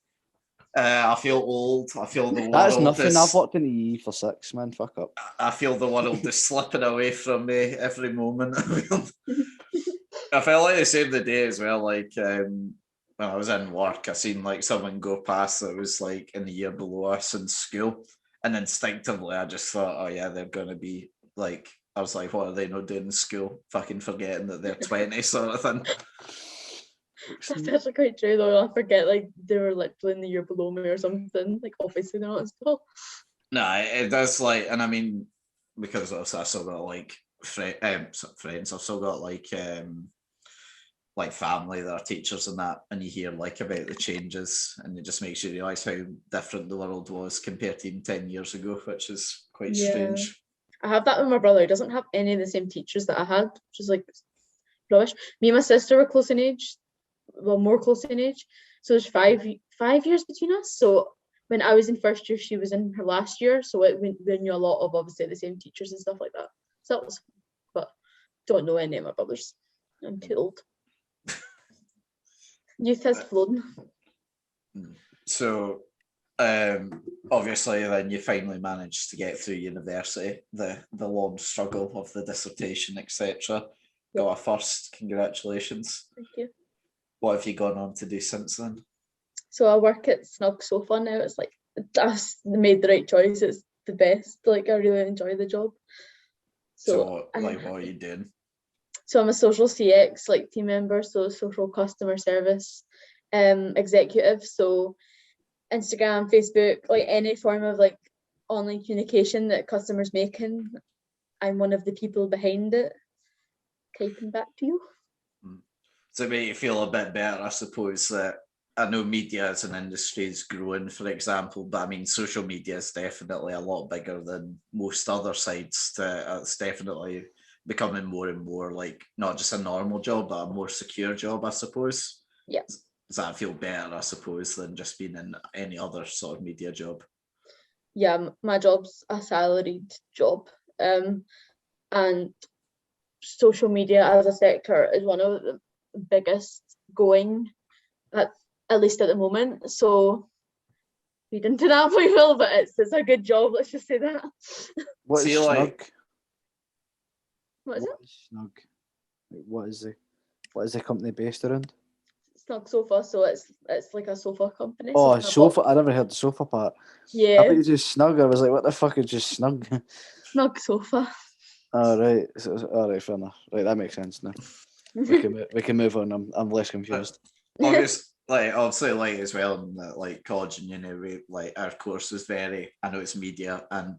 S2: I feel old. I feel the world.
S3: That's nothing. I've worked in the EE for 6, man. Fuck up.
S2: I feel the world is slipping away from me every moment. I felt like the same the day as well. Like when I was in work, I seen like someone go past that was like in the year below us in school, and instinctively I just thought, oh yeah, they're gonna be like. I was like, what are they not doing in school? Fucking forgetting that they're 20 sort of thing.
S4: That's actually quite true though. I forget like they were literally in the year below me or something. Like obviously they're not in school.
S2: No, it does like, and I mean, because I've still got like friends, I've still got like family that are teachers and that, and you hear like about the changes, and it just makes you realise how different the world was compared to even 10 years ago, which is quite strange.
S4: I have that with my brother. He doesn't have any of the same teachers that I had, which is like rubbish. Me and my sister were close in age, well, more close in age. So there's 5 years between us. So when I was in first year, she was in her last year. So we knew a lot of obviously the same teachers and stuff like that. So that was, but don't know any of my brothers. I'm too old. Youth has flown.
S2: So obviously then you finally managed to get through university, the long struggle of the dissertation, etc. Got a first, congratulations.
S4: Thank you.
S2: What have you gone on to do since then?
S4: So I work at Snug Sofa now. It's like, I made the right choice. It's the best. Like I really enjoy the job.
S2: So what are you doing?
S4: So I'm a social CX like team member, so social customer service executive. So Instagram, Facebook, like any form of like online communication that customers making, I'm one of the people behind it. Typing back to you.
S2: So it make you feel a bit better, I suppose, that I know media as an industry is growing, for example, but I mean, social media is definitely a lot bigger than most other sides. It's definitely becoming more and more like not just a normal job, but a more secure job, I suppose.
S4: Yeah.
S2: does that feel better, I suppose, than just being in any other sort of media job?
S4: Yeah, my job's a salaried job, and social media as a sector is one of the biggest going, at least at the moment. So read into that if we will, but it's a good job. Let's just say that.
S3: What
S2: See,
S3: is Snug?
S2: like-
S4: What is it?
S3: What is Snug? Like, what is the company based around?
S4: Snug Sofa, so it's like a sofa company.
S3: Oh,
S4: kind of
S3: sofa. I never heard the sofa part. I
S4: Yeah,
S3: thought you just Snug. I was like, what the fuck is just Snug?
S4: Snug Sofa.
S3: All right. All right, fair enough. Right, that makes sense now. We can move on. I'm less confused.
S2: Obviously, like as well in like college and uni, we, like our course is very, I know it's media, and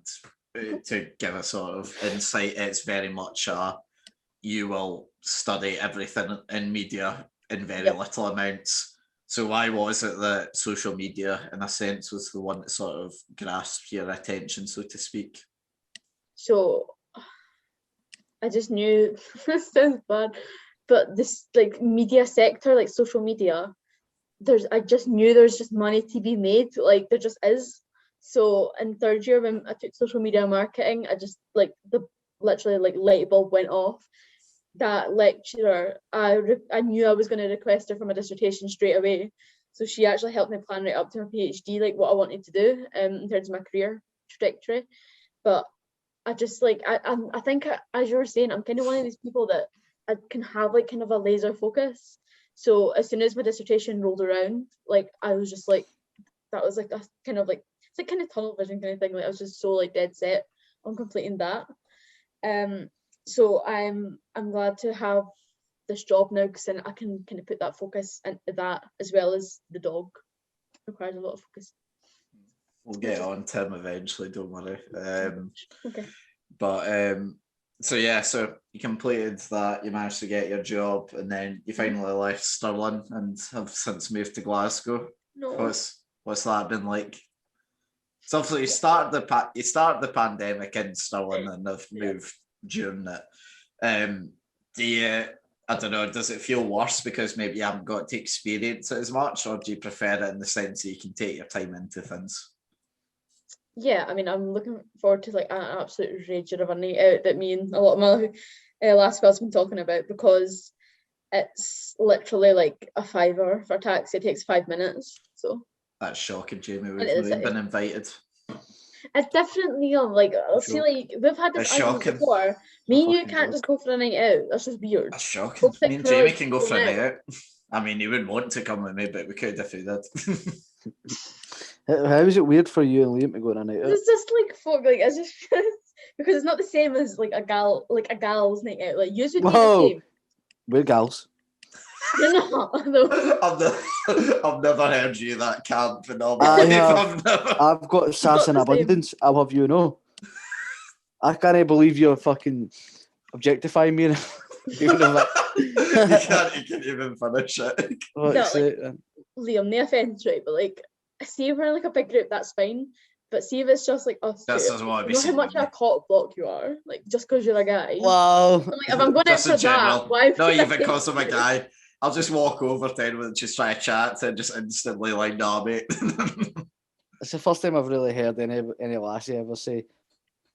S2: to give a sort of insight, it's very much you will study everything in media in very
S4: Yep.
S2: little amounts. So why was it that social media, in a sense, was the one that sort of grasped your attention, so to speak?
S4: So I just knew this sounds bad, but this like media sector, like social media, I just knew there's just money to be made. Like there just is. So in third year when I took social media marketing, I just like literally like light bulb went off. That lecturer, I knew I was going to request her for my dissertation straight away. So she actually helped me plan right up to my PhD, like what I wanted to do in terms of my career trajectory. But I just like I think as you were saying, I'm kind of one of these people that I can have like kind of a laser focus. So as soon as my dissertation rolled around, like I was just like, that was like a kind of like, it's like kind of tunnel vision kind of thing. Like I was just so like dead set on completing that. So I'm glad to have this job now because then I can kind of put that focus into that as well as the dog requires a lot of focus.
S2: We'll get on to him eventually, don't worry.
S4: Okay.
S2: But so yeah, so you completed that, you managed to get your job, and then you finally left Stirling and have since moved to Glasgow.
S4: No.
S2: What's that been like? So obviously you started the pandemic in Stirling and have moved during it. Do you, I don't know, does it feel worse because maybe you haven't got to experience it as much, or do you prefer it in the sense that you can take your time into things?
S4: Yeah, I mean, I'm looking forward to like an absolute rager of a night out that me and a lot of my last girls been talking about, because it's literally like a $5 for a taxi. It takes 5 minutes. So
S2: That's shocking, Jamie.
S4: And
S2: We've
S4: it
S2: not
S4: is-
S2: even been invited.
S4: it's definitely like I'll see, like we've had this
S2: It's
S4: argument
S2: shocking.
S4: before. Me and you
S3: fucking
S4: can't
S3: joke.
S4: just go for a night out. That's just weird.
S2: That's shocking.
S4: We'll pick
S2: Me and
S4: for,
S2: Jamie
S4: like,
S2: can go for a
S4: going
S2: night out. I mean, he wouldn't want to come with me, but we could if he did.
S3: How is it weird for you and Liam to go on a night out?
S4: It's just like fuck, like it's just because it's not the same as like a gal's night out. Like yours would be the
S3: Whoa.
S4: same.
S3: We're gals.
S4: You're not though.
S2: I've never heard you that camp
S3: I have.
S2: I've never.
S3: I've got sass in
S4: Not the same.
S3: abundance. I'll have you know. I can't believe you're fucking objectifying me. Even if
S2: You can't even finish it.
S3: What's
S4: like-
S3: it?
S4: Liam, no offense, right? But like, see if we're in like a big group, that's fine. But see if it's just like us
S2: This
S4: two,
S2: is what I'd be
S4: you know how
S2: saying,
S4: much of a
S2: mate.
S4: cock block you are, like just because you're a guy.
S3: Wow.
S4: I'm like, if I'm going out
S2: Just
S4: for
S2: in general.
S4: that, why?
S2: No,
S4: would I
S2: even
S4: take
S2: because I'm a
S4: you?
S2: guy. I'll just walk over to anyone and just try to chat and just instantly like, nah, mate.
S3: It's the first time I've really heard any lassie ever say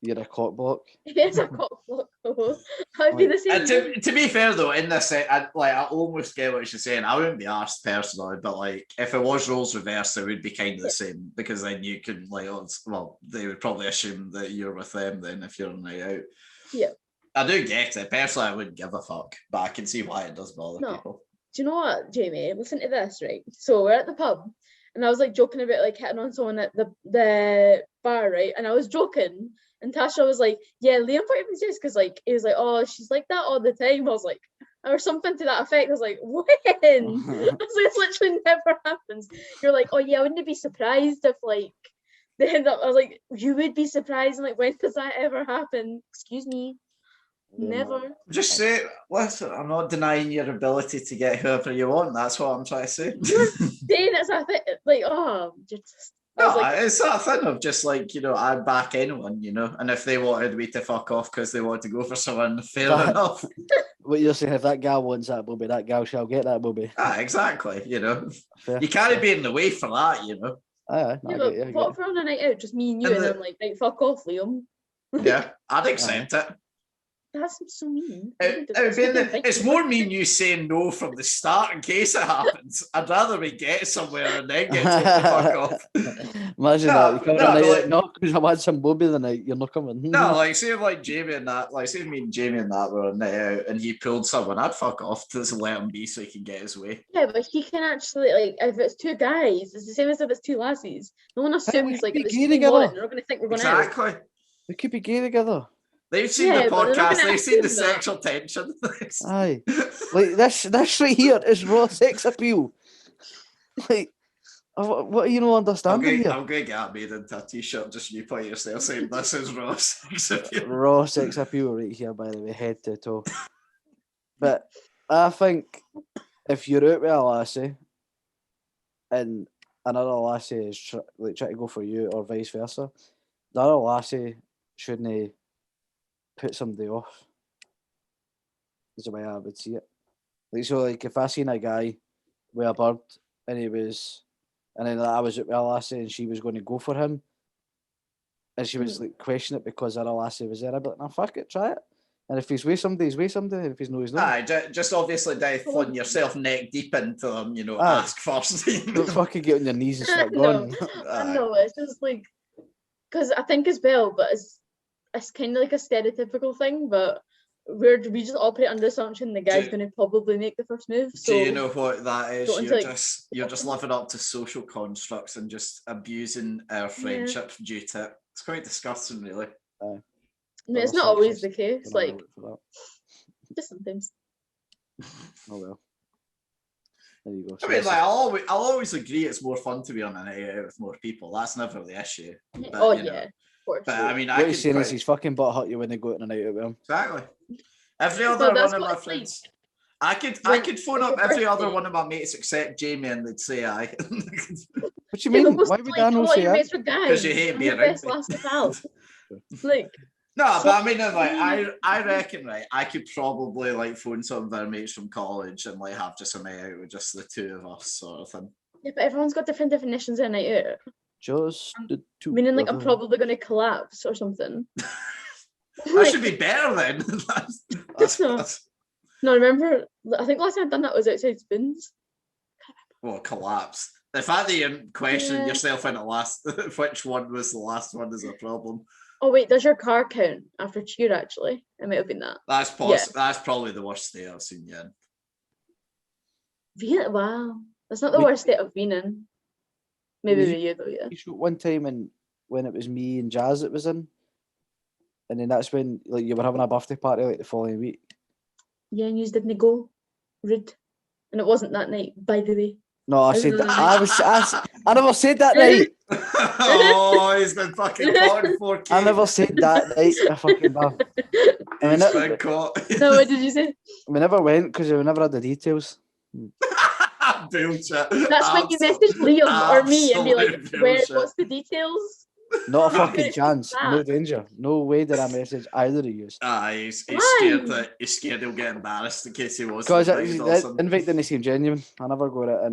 S3: you're a cock block.
S4: It's a cock block though. I'd be the same.
S2: And to be fair though, in this, I almost get what she's saying. I wouldn't be asked personally, but like if it was roles reversed, it would be kind of the same, because then you could like, well, they would probably assume that you're with them then if you're on a night out.
S4: Yeah.
S2: I do get it. Personally, I wouldn't give a fuck, but I can see why it does bother
S4: No.
S2: people.
S4: Do you know what, Jamie? Listen to this, right? So we're at the pub, and I was like joking about like hitting on someone at the bar, right? And I was joking, and Tasha was like, "Yeah, Liam thought it was just because like he was like, oh, she's like that all the time." I was like, or something to that effect. I was like, when? I was like, it literally never happens. You're like, oh yeah, I wouldn't be surprised if like they end up. I was like, you would be surprised, and like, when does that ever happen? Excuse me. Never.
S2: Just say, listen, I'm not denying your ability to get whoever you want. That's what I'm trying to say.
S4: You're saying it's a thing, like, oh, just. I was
S2: No,
S4: like,
S2: it's that thing of just like, I'd back anyone, and if they wanted me to fuck off because they wanted to go for someone, fair
S3: That-
S2: enough.
S3: what you're saying, if that gal wants that booby, that gal shall get that booby.
S2: Exactly. You know,
S3: Fair.
S2: you can't be in the way for that. You know.
S3: Aye,
S4: Yeah,
S3: I
S4: but
S3: get you, I get
S4: what
S3: you.
S4: if we're on a night out, just me and you,
S2: And
S4: and
S2: the-
S4: I'm like, right, fuck off, Liam.
S2: Yeah, I'd accept it.
S4: That's so mean.
S2: It's more mean you saying no from the start in case it happens. I'd rather we get somewhere and then get told to fuck off.
S3: Imagine
S2: No,
S3: that. You come
S2: no,
S3: on a night
S2: like-
S3: out, no, because I want some booby the night, you're not coming.
S2: No, like say if like Jamie and that, like say if me and Jamie and that were on night out and he pulled someone, I'd fuck off to just let him be so he can get his way.
S4: Yeah, but he can actually, like, if it's two guys, it's the same as if it's two lassies. No one assumes, like,
S3: be
S4: if it's
S3: gay
S4: two
S3: together.
S4: women, they're not going to think we're going out.
S2: Exactly.
S3: We could be gay together.
S2: They've seen
S4: Yeah,
S2: the
S4: but they're not
S2: podcast,
S4: gonna
S2: they've seen the
S4: assume that.
S2: sexual tension.
S3: Aye. Like this right here is raw sex appeal. Like, what are you not
S2: I'm
S3: understanding here?
S2: going to get made into a t-shirt, just you by yourself saying this is raw sex appeal.
S3: Raw sex appeal right here, by the way, head to toe. But I think if you're out with a lassie and another lassie is trying to go for you or vice versa, the other lassie shouldn't put somebody off. Is the way I would see it. Like, so, like, if I seen a guy with a bird and then I was out with a lassie and she was going to go for him, and she was like questioning it because our lassie was there, I'd be like, nah, fuck it, try it. And if he's with somebody, he's with somebody. And if he's no, he's not.
S2: Aye, just obviously flung yourself neck deep into them, you know,
S3: Aye.
S2: ask first.
S3: Don't fucking get on your knees and start
S4: No.
S3: going.
S4: I know, it's just like, because I think as well, but it's kind of like a stereotypical thing, but we just operate under the assumption the guy's going to probably make the first move. So
S2: Do you know what that is?
S4: don't
S2: You're
S4: like-
S2: just living up to social constructs and just abusing our friendship due to it. It's quite disgusting, really.
S4: I mean, it's not always the case,
S3: Don't
S4: like,
S3: look for that.
S4: just sometimes.
S3: Oh well. There you go.
S2: I
S3: So
S2: mean,
S3: that's
S2: like, I'll always agree it's more fun to be on a night out with more people. That's never the issue. But,
S4: Oh,
S2: you know,
S4: yeah, of course.
S2: But I mean, I
S3: what
S2: could
S3: he's saying is
S2: quite-
S3: he's fucking butt hurt you when they go out on a night out with him.
S2: exactly. Every
S4: Well,
S2: other
S4: that's
S2: one of
S4: what
S2: my
S4: it's like.
S2: friends. I could
S4: When
S2: phone
S4: it's
S2: up
S4: your
S2: every other
S4: birthday.
S2: one of my mates except Jamie and they'd say aye.
S3: What do you
S4: Yeah,
S3: mean?
S4: but most
S3: Why
S4: of,
S3: would
S4: like,
S3: I
S4: a
S3: not
S4: lot of
S3: say
S4: your
S3: that?
S4: mates are guys.
S2: 'Cause you hate
S4: I'm
S2: being
S4: your
S2: around
S4: best
S2: me.
S4: last of pals. Like,
S2: No,
S4: So-
S2: but I mean, like, I reckon, right, I could probably like phone some of our mates from college and like have just a night out with just the two of us, sort of thing.
S4: yeah, but everyone's got different definitions of a night out.
S3: Just the two.
S4: Meaning, like,
S3: of
S4: I'm
S3: them.
S4: probably going to collapse or something.
S2: That
S4: Like,
S2: should be better then. that's,
S4: No.
S2: that's,
S4: no, remember, I think last time I've done that was outside Spoons.
S2: well, collapse. The fact that you're questioning
S4: Yeah.
S2: yourself in the last, which one was the last one, is a problem.
S4: Oh, wait, does your car count after cheer, actually? It might have been that.
S2: That's
S4: Yeah.
S2: That's probably the worst day I've seen you in.
S4: Really? Wow. That's not the
S3: We-
S4: worst state I've been in. Maybe
S3: Was
S4: with you, though, yeah.
S3: You showed one time and when it was me and Jazz that was in, and then that's when like you were having a birthday party like the following week.
S4: Yeah, and you didn't go. Rude. And it wasn't that night, by the way.
S3: No, I said I never said that night.
S2: Oh, he's been fucking caught in 4K.
S3: I never said that night. I fucking bar. I mean,
S2: He's been caught.
S4: No, what did you say?
S3: we never went because we never had the details.
S2: Bullshit.
S4: That's when you message Liam or me and be like,
S2: Absolute
S4: "Where?
S2: bullshit.
S4: What's the details?"
S3: Not a
S4: How
S3: fucking
S4: good
S3: chance.
S4: is
S3: No
S4: that?
S3: danger. No way did I message either of you.
S2: He's
S4: Why?
S2: scared that he's scared he'll get embarrassed in case he was.
S3: Because
S2: invited or
S3: the
S2: something.
S3: invite didn't seem genuine. I never got it in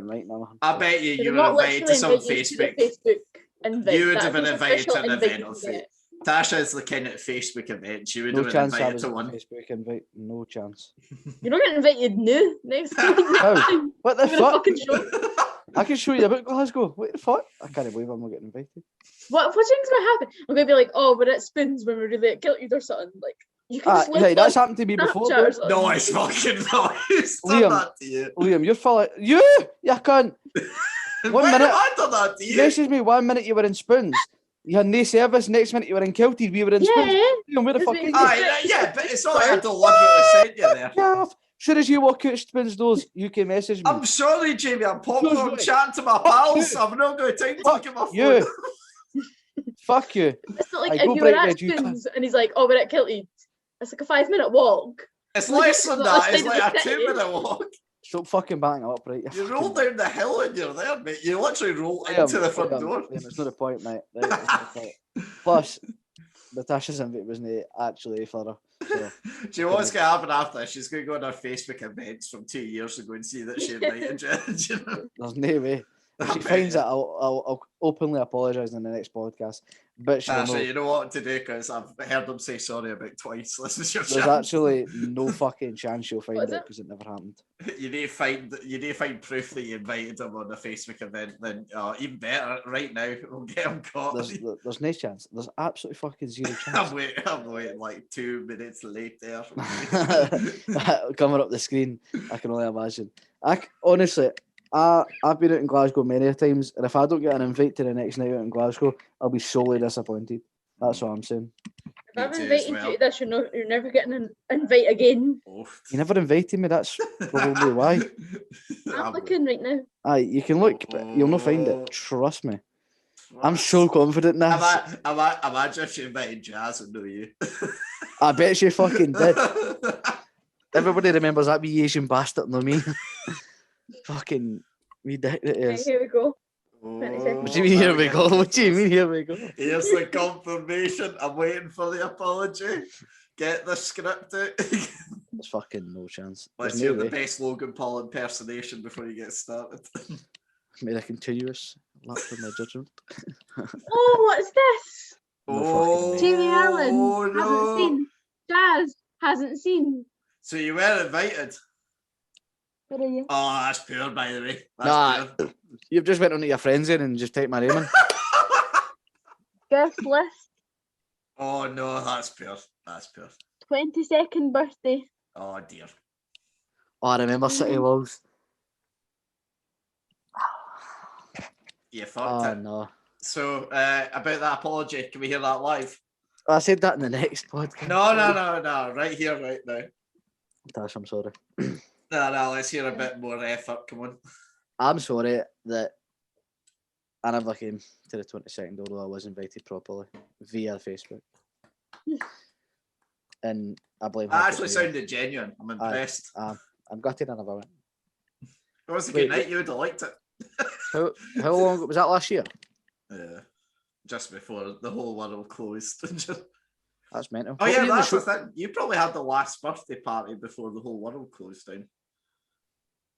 S3: writing. Or nothing.
S2: I bet you
S4: They're
S2: you were
S4: not
S2: invited to
S4: literally
S2: some
S4: invited to the
S2: Facebook.
S4: Facebook invite.
S2: You would
S4: That's
S2: have been
S4: the
S2: invited to
S4: official
S2: an
S4: invite
S2: event
S4: you
S2: on
S4: can
S2: Facebook.
S4: get.
S2: Tasha's the kind of Facebook event. She would
S3: No
S2: have been
S3: chance I
S2: invited
S3: was
S2: to
S3: on
S2: one.
S3: a Facebook invite. No chance.
S4: You're not getting invited new next week.
S3: How? What the
S4: You're gonna
S3: fuck?
S4: fucking show.
S3: I can show you about Glasgow. What the fuck? I can't believe I'm not getting invited.
S4: What do you think's gonna happen? I'm gonna be like, oh, we're at Spoons when we're really at Kiltede or something. Like, you can just live
S3: Hey, that's
S4: on
S3: happened to me before.
S4: Snapchat or
S3: Bro.
S4: something.
S2: No, it's fucking nice. Done
S3: Liam.
S2: that to you.
S3: Liam, you're full of... You can't.
S2: When
S3: One
S2: have
S3: minute.
S2: I done that to you?
S3: Message me 1 minute you were in Spoons. You had no service. Next minute you were in Kiltede. We were in Spoons.
S4: Yeah.
S3: Liam, where the
S4: Because
S3: fuck
S4: we-
S3: are you?
S2: Aye, yeah, but it's not like I deliberately sent you there.
S3: Get off. Soon as you walk out Spoons doors, you can message me.
S2: I'm sorry, Jamie. I'm popcorn
S3: Who's right?
S2: chatting to my
S3: Fuck
S2: pals.
S3: you.
S2: I've not got time to
S3: Fuck
S2: look at my phone.
S3: you. Fuck you.
S4: It's not like
S3: I
S4: if
S3: go
S4: you were
S3: break
S4: at
S3: red, you
S4: Spoons and he's like, oh, we're at Kiltede. It's like a 5-minute walk.
S2: It's
S4: Like,
S2: less than
S4: it's
S2: that.
S4: not
S2: It's
S4: a
S2: like a
S4: city.
S2: 2-minute walk.
S3: Stop fucking banging up, right?
S2: You roll down the hill and you're there, mate. You literally roll into the front door.
S3: It's not a point, mate. Right, it's not a point. Plus, Natasha's invite wasn't actually for So,
S2: Do you know what's going to happen after this? She's going to go on her Facebook events from 2 years ago and see that she invited you. Do you know?
S3: there's no way. If
S2: I
S3: she
S2: bet
S3: finds
S2: you.
S3: it, I'll openly apologise in the next podcast. But she'll know.
S2: Tasha, you know what to do because I've heard them say sorry about twice. This is your
S3: There's
S2: chance.
S3: actually no fucking chance she'll find
S4: What
S3: it
S4: is it?
S3: because it never happened.
S2: You need to find proof that you invited him on a Facebook event. Then even better, right now we'll get him caught.
S3: There's no chance. There's absolutely fucking zero chance.
S2: I'm waiting like 2 minutes late there.
S3: Coming up the screen, I can only imagine. Honestly, I've been out in Glasgow many times, and if I don't get an invite to the next night out in Glasgow, I'll be solely disappointed. That's what I'm saying.
S4: If I've
S2: Me too,
S4: invited
S2: as well.
S4: you to this, you're never getting an invite again.
S2: Oh.
S3: You never invited me. That's probably why.
S4: I'm looking right now.
S3: Aye, you can look, but you'll not find it. Trust me. I'm so confident in this.
S2: Imagine if she invited Jazz and no you.
S3: I bet she fucking did. Everybody remembers that wee Asian bastard, no me. Fucking ridiculous.
S4: Okay, here we go.
S3: What do you mean, here we go? What do you mean, here we go?
S2: Here's the confirmation. I'm waiting for the apology. Get the script out.
S3: There's fucking no chance.
S2: Let's
S3: There's
S2: hear
S3: no
S2: the
S3: way.
S2: best Logan Paul impersonation before you get started.
S3: Made a continuous lapse of my judgment.
S4: Oh, what's this?
S2: Oh,
S4: Jamie Allan hasn't
S2: no.
S4: seen. Jazz hasn't seen.
S2: So you were invited.
S4: Where are you?
S2: Oh, that's poor, by the way. That's
S3: Nah,
S2: poor.
S3: you've just went onto your friends in and just typed my name in.
S4: Guest list.
S2: Oh no, that's poor. That's poor.
S4: 22nd birthday.
S2: Oh dear.
S3: Oh, I remember City Walls.
S2: You fucked
S3: Oh
S2: it.
S3: no.
S2: So about that apology, can we hear that live?
S3: I said that in the next podcast.
S2: No. Right here, right now.
S3: Tash, I'm sorry.
S2: No, let's hear a bit more effort. Come on.
S3: I'm sorry that I never came to the 22nd, although I was invited properly via Facebook. And I blame her
S2: That
S3: for
S2: actually
S3: it.
S2: sounded genuine. I'm impressed.
S3: I'm gutted I never went.
S2: It was a
S3: Wait,
S2: good night. You would have liked it.
S3: How long was that last year?
S2: Just before the whole world closed.
S3: That's mental.
S2: Oh
S3: What
S2: yeah,
S3: were you in the
S2: that's the
S3: show-
S2: thing. You probably had the last birthday party before the whole world closed down.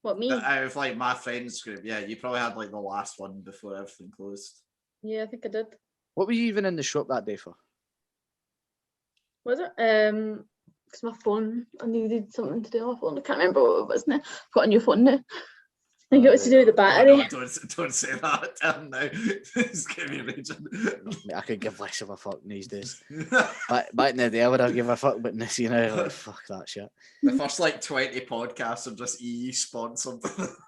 S4: What, me?
S2: Out of like my friends group, yeah, you probably had like the last one before everything closed.
S4: Yeah, I think I did.
S3: What were you even in the shop that day for?
S4: Was it? Because my phone, I needed something to do on my phone. I can't remember what it was now. I've got a new phone now. I think it was to do with the battery.
S2: Oh, no, don't say that. Damn now. It's gonna be raging.
S3: I could give less of a fuck these days. Back in the day, I would have given a fuck, but this, like, fuck that shit.
S2: The first like 20 podcasts are just EE sponsored.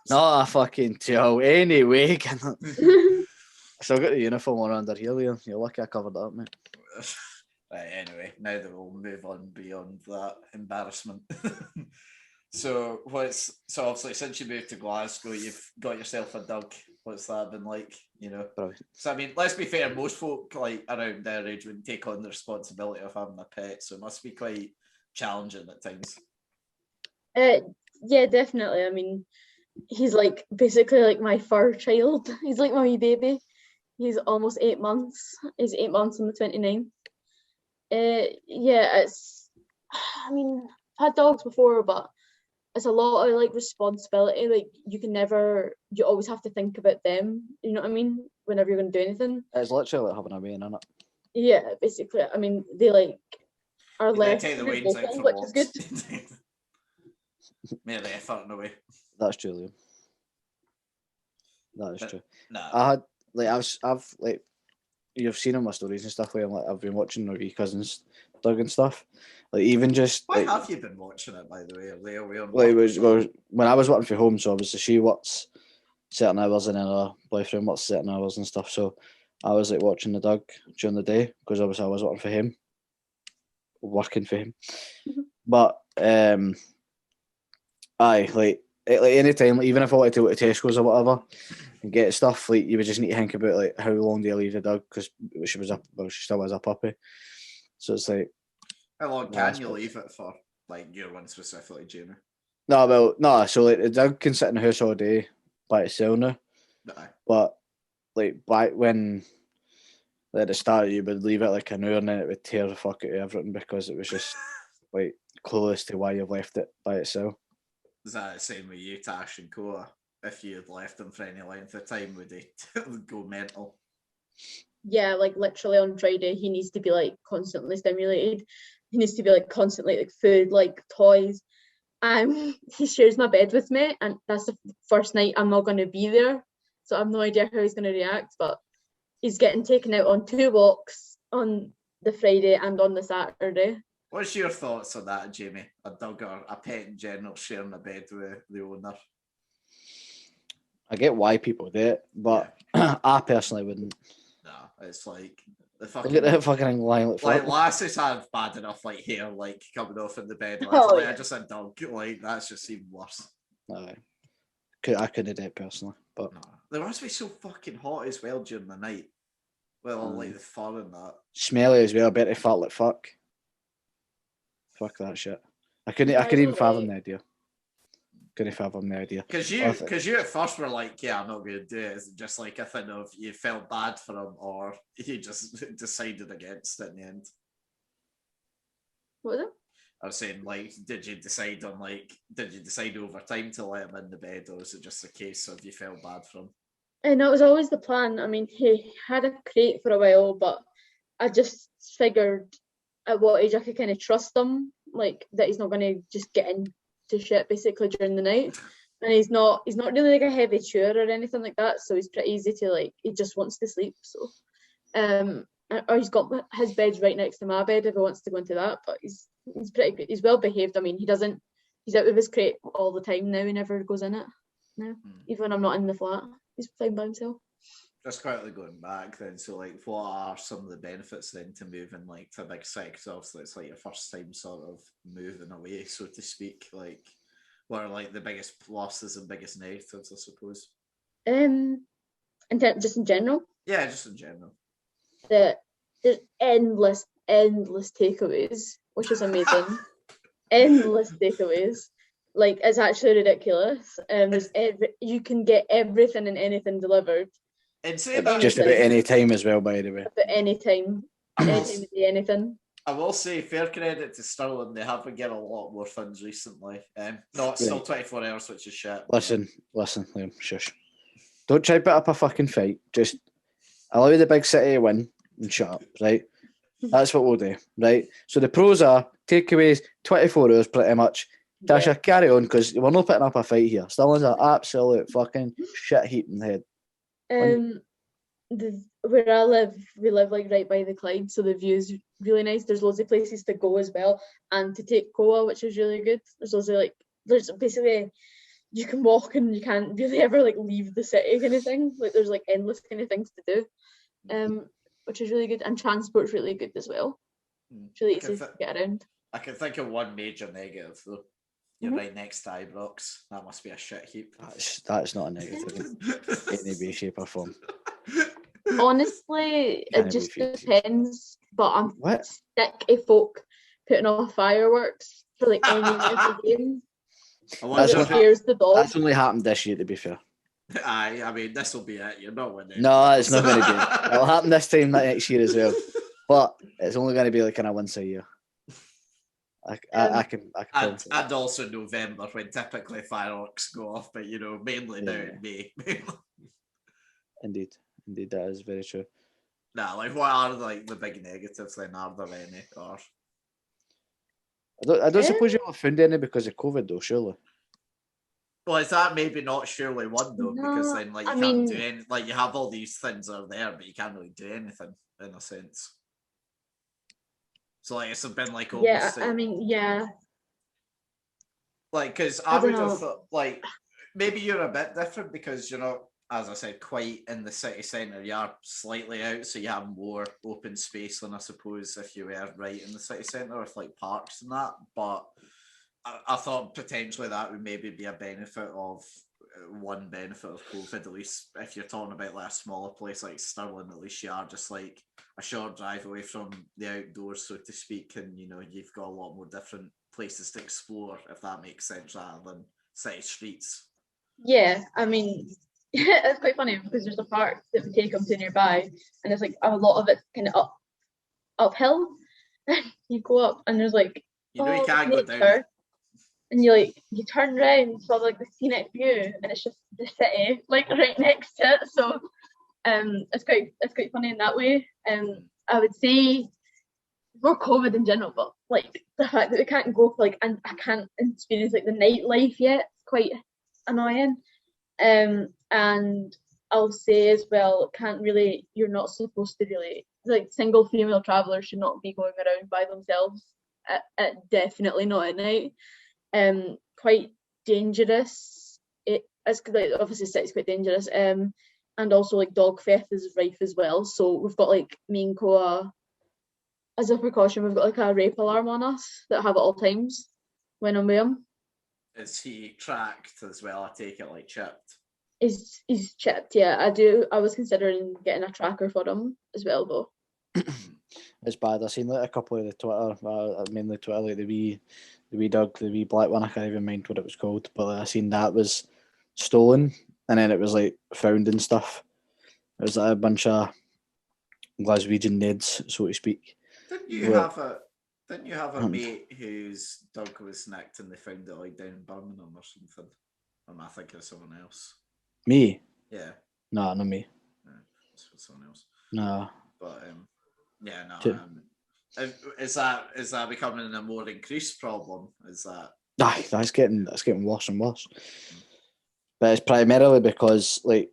S3: Not a fucking tell. Anyway, I still got the uniform on under here, Liam. You're lucky I covered that up, mate.
S2: Right, anyway, now that we'll move on beyond that embarrassment. So obviously since you moved to Glasgow, you've got yourself a dog. What's that been like? You know.
S3: Brilliant.
S2: So I mean, let's be fair. Most folk like around their age would take on the responsibility of having a pet, so it must be quite challenging at times.
S4: Yeah, definitely. I mean, he's like basically like my fur child. He's like my wee baby. He's almost 8 months. He's 8 months on the 29th. Yeah, I mean, I've had dogs before, but it's a lot of like responsibility. Like you always have to think about them. You know what I mean? Whenever you're going to do anything.
S3: It's literally like having a ween, isn't it?
S4: Yeah, basically. I mean, they like are
S2: You
S4: less
S2: take the reins out
S4: vocal,
S2: for
S4: which is good.
S2: walks. Made the effort in a way.
S3: That's true, Liam. That is true.
S2: Nah.
S3: I had like I've like you've seen on my stories and stuff. Like I've been watching my wee cousins dog and stuff. Like even just
S2: Why
S3: like,
S2: have you been watching it, by the way? Are they aware?
S3: well, when I was working from home, so obviously she works certain hours and then her boyfriend works certain hours and stuff. So I was like watching the dog during the day because obviously I was working for him. But aye, like any time, like, even if I wanted to go to Tesco's or whatever and get stuff, like you would just need to think about like how long do you leave the dog because she still was a puppy. So it's like,
S2: How long can you leave it for? Like your one specifically, Jamie?
S3: no. So like the dog can sit in the house all day by itself now.
S2: Aye.
S3: But like back when at the start you would leave it like an hour and then it would tear the fuck out of everything because it was just like clueless to why you've left it by itself.
S2: Is that the same with you, Tash and Koa? If you had left him for any length of time, would he go mental?
S4: Yeah, like literally on Friday, he needs to be like constantly stimulated. He needs to be like constantly like food, like toys. He shares my bed with me, and that's the first night I'm not going to be there, so I have no idea how he's going to react. But he's getting taken out on 2 walks on the Friday and on the Saturday.
S2: What's your thoughts on that, Jamie? A dog or a pet in general sharing a bed with the owner?
S3: I get why people do it, but I personally wouldn't.
S2: No, it's like the
S3: Look
S2: fucking
S3: at that fucking thing lying
S2: like lasses have bad enough like hair like coming off in the bed. Like,
S4: Oh,
S2: like
S4: yeah.
S2: I just a dog, like that's just even worse.
S3: No, I couldn't do it personally, but
S2: No. They must be so fucking hot as well during the night. Well, all like the fur and that.
S3: smelly as well. I bet they felt like fuck. Fuck that shit. I couldn't even fathom the idea. Couldn't fathom the idea.
S2: Because you at first were like, yeah, I'm not going to do it. Is it just like a thing of you felt bad for him, or you just decided against it in the end?
S4: What was it?
S2: I was saying, like, did you decide over time to let him in the bed, or is it just a case of you felt bad for him?
S4: And it was always the plan. I mean, he had a crate for a while, but I just figured at what age I could kind of trust him, like that he's not going to just get into shit basically during the night. And he's not really like a heavy chewer or anything like that, so he's pretty easy to like. He just wants to sleep, so or he's got his bed's right next to my bed if he wants to go into that. But he's pretty good. He's well behaved. I mean, he's out of his crate all the time now. He never goes in it now, even when I'm not in the flat. He's fine by himself.
S2: Just quickly going back then, so like what are some of the benefits then to moving like to a big city? Because obviously it's like your first time sort of moving away, so to speak. Like what are like the biggest pluses and biggest negatives, I suppose?
S4: Just in general?
S2: Yeah, just in general.
S4: There's endless takeaways, which is amazing. Endless takeaways. Like, it's actually ridiculous. You can get everything and anything delivered.
S2: And say that
S3: just about any time as well, by the way.
S4: About any time. Anything.
S2: I will say, fair credit to Stirling, they have been getting a lot more funds recently. No, it's still 24 hours, which is shit.
S3: Listen, Liam, shush. Don't try to put up a fucking fight. Just allow the big city to win and shut up, right? That's what we'll do, right? So the pros are takeaways, 24 hours pretty much. Tasha, carry on, because we're not putting up a fight here. Stirling's an absolute fucking shit heap in the head.
S4: Where I live, we live like right by the Clyde, so the view's really nice. There's loads of places to go as well, and to take Koa, which is really good. There's basically you can walk and you can't really ever like leave the city kind of thing. Like there's like endless kind of things to do, which is really good, and transport's really good as well. It's really easy to get around.
S2: I can think of one major negative though. You're right next to Ibrox. That must be a shit heap.
S3: That's not a negative in any way, shape, or form.
S4: Honestly, it just depends. But I'm sick of folk putting off fireworks for like any other game.
S3: That's only happened this year, to be fair.
S2: I mean, this will be it. You're not winning.
S3: No, it's not going to be. It'll happen this time next year as well. But it's only going to be like kind of once a year. I can
S2: and also November when typically fireworks go off, but you know, mainly now in May.
S3: Indeed, that is very true.
S2: Nah, like what are like the big negatives then? Are there any? Or
S3: I don't suppose you'll have found any because of COVID though, surely.
S2: Well, is that maybe not surely one though?
S4: No,
S2: because then like you can't do any, like you have all these things that are there, but you can't really do anything in a sense. So like it's been like almost like because I would have thought like maybe you're a bit different because you're not, as I said, quite in the city centre. You are slightly out, so you have more open space than I suppose if you were right in the city centre with like parks and that. But I thought potentially that would maybe be a benefit of one benefit of COVID, at least if you're talking about like a smaller place like Stirling, at least you are just like a short drive away from the outdoors, so to speak, and you know you've got a lot more different places to explore, if that makes sense, rather than city streets.
S4: Yeah, I mean, it's quite funny because there's a park that we take them to nearby, and it's like a lot of it kind of uphill. You go up, and there's like
S2: You know you
S4: of
S2: can't go down
S4: nature,
S2: it.
S4: and you turn around for like the scenic view, and it's just the city like right next to it. So it's quite funny in that way. I would say more COVID in general, but like the fact that we can't go for like, and I can't experience like the nightlife yet, it's quite annoying. And I'll say as well, you're not supposed to really, like, single female travelers should not be going around by themselves definitely not at night. Quite dangerous. It's like, obviously city's quite dangerous. And also like dog theft is rife as well. So we've got like me and Koa, as a precaution, we've got like a rape alarm on us that I have at all times when I'm with him.
S2: Is he tracked as well? I take it, like chipped.
S4: He's chipped, yeah. I was considering getting a tracker for him as well though.
S3: It's bad. I've seen like a couple of the Twitter, mainly Twitter, like the wee dog, the wee black one. I can't even mind what it was called, but like, I seen that was stolen, and then it was like found and stuff. It was like a bunch of Glaswegian Neds, so to speak.
S2: Didn't you have a mate whose dog was nicked and they found it like down in Birmingham or something? Or am I thinking of someone else?
S3: Me?
S2: Yeah.
S3: Nah, not me.
S2: No, it's for someone else.
S3: Nah.
S2: But yeah, no. Is that becoming a more increased problem? Is that?
S3: That's getting worse and worse. But it's primarily because like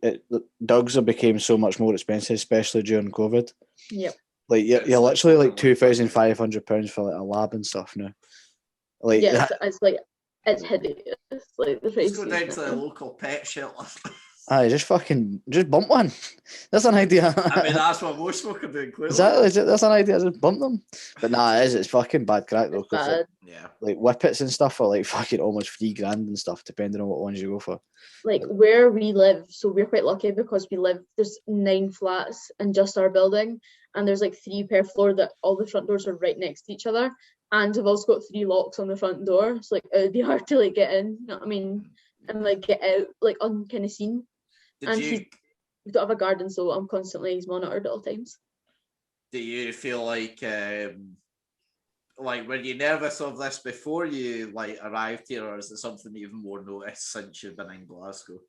S3: dogs have become so much more expensive, especially during COVID.
S4: Yep.
S3: Like you're literally like £2,500 for like a lab and stuff now. Like
S4: yeah, it's hideous. Like the
S2: Just go
S4: prices
S2: down to the
S4: now.
S2: local pet shelter.
S3: just bump one. That's an idea.
S2: I mean, that's what most folk are doing, clearly.
S3: Exactly, that's an idea. Just bump them. But nah, it's fucking bad crack though.
S4: It's bad.
S3: Like whippets and stuff are like fucking almost £3,000 and stuff, depending on what ones you go for.
S4: Like where we live, so we're quite lucky because there's 9 flats in just our building, and there's like 3 per floor that all the front doors are right next to each other, and we've also got 3 locks on the front door. So like it would be hard to like get in, you know what I mean, and like get out like on kind of scene. We don't have a garden, so I'm constantly he's monitored at all times.
S2: Do you feel like were you nervous of this before you like arrived here, or is it something even more noticed since you've been in Glasgow?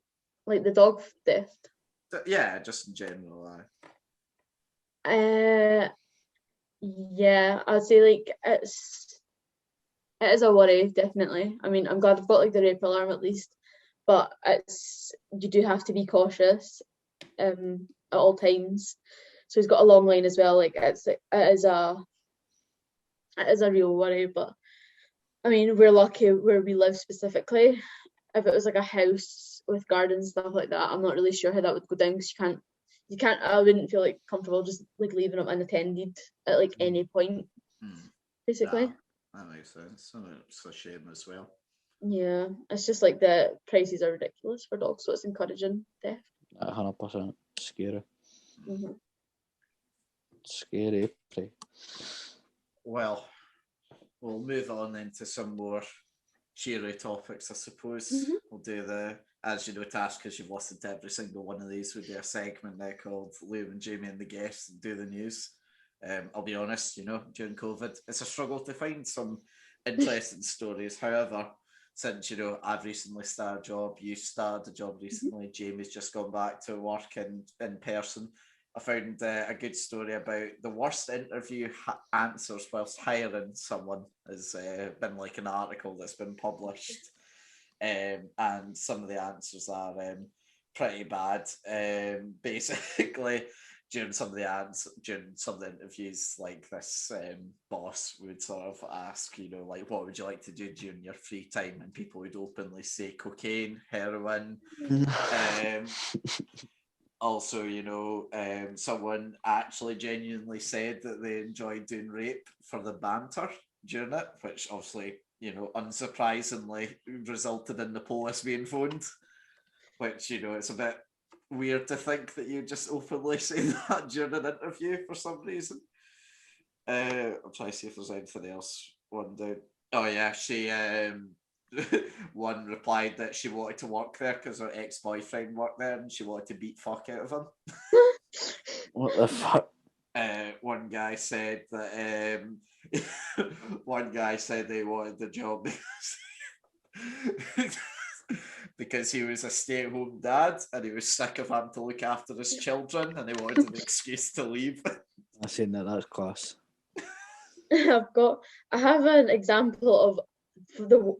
S4: Like the dog theft?
S2: Yeah, just in general.
S4: Yeah, I'd say like it is a worry, definitely. I mean, I'm glad I've got like the rape alarm at least, but you do have to be cautious at all times. So he's got a long line as well. Like it is a real worry, but I mean, we're lucky where we live specifically. If it was like a house with gardens, stuff like that, I'm not really sure how that would go down, because you can't, I wouldn't feel like comfortable just like leaving them unattended at like any point, basically.
S2: That makes sense. It's a shame as well.
S4: Yeah, it's just like the prices are ridiculous for dogs, so it's encouraging theft.
S3: 100% scary.
S4: Mm-hmm.
S3: Scary.
S2: Well, we'll move on then to some more cheery topics, I suppose.
S4: Mm-hmm.
S2: We'll do as you know, Tash, because you've listened to every single one of these, we'll do a segment there called Liam and Jamie and the Guests and do the news. I'll be honest, during COVID, it's a struggle to find some interesting stories. However, since, I've recently started a job, you started a job recently, Jamie's just gone back to work in person, I found a good story about the worst interview answers whilst hiring someone. Has been like an article that's been published, and some of the answers are pretty bad. Basically, during some of the interviews, like this boss would sort of ask, like, what would you like to do during your free time? And people would openly say cocaine, heroin. Also, someone actually genuinely said that they enjoyed doing rape for the banter during it, which obviously, unsurprisingly resulted in the police being phoned, which, it's a bit weird to think that you just openly say that during an interview for some reason. I'll try to see if there's anything else. One down. Oh yeah, she one replied that she wanted to work there because her ex-boyfriend worked there and she wanted to beat fuck out of him.
S3: What the fuck?
S2: one guy said that one guy said they wanted the job because, because he was a stay-at-home dad and he was sick of having to look after his children and he wanted an excuse to leave.
S3: I seen that. That's class.
S4: I have an example of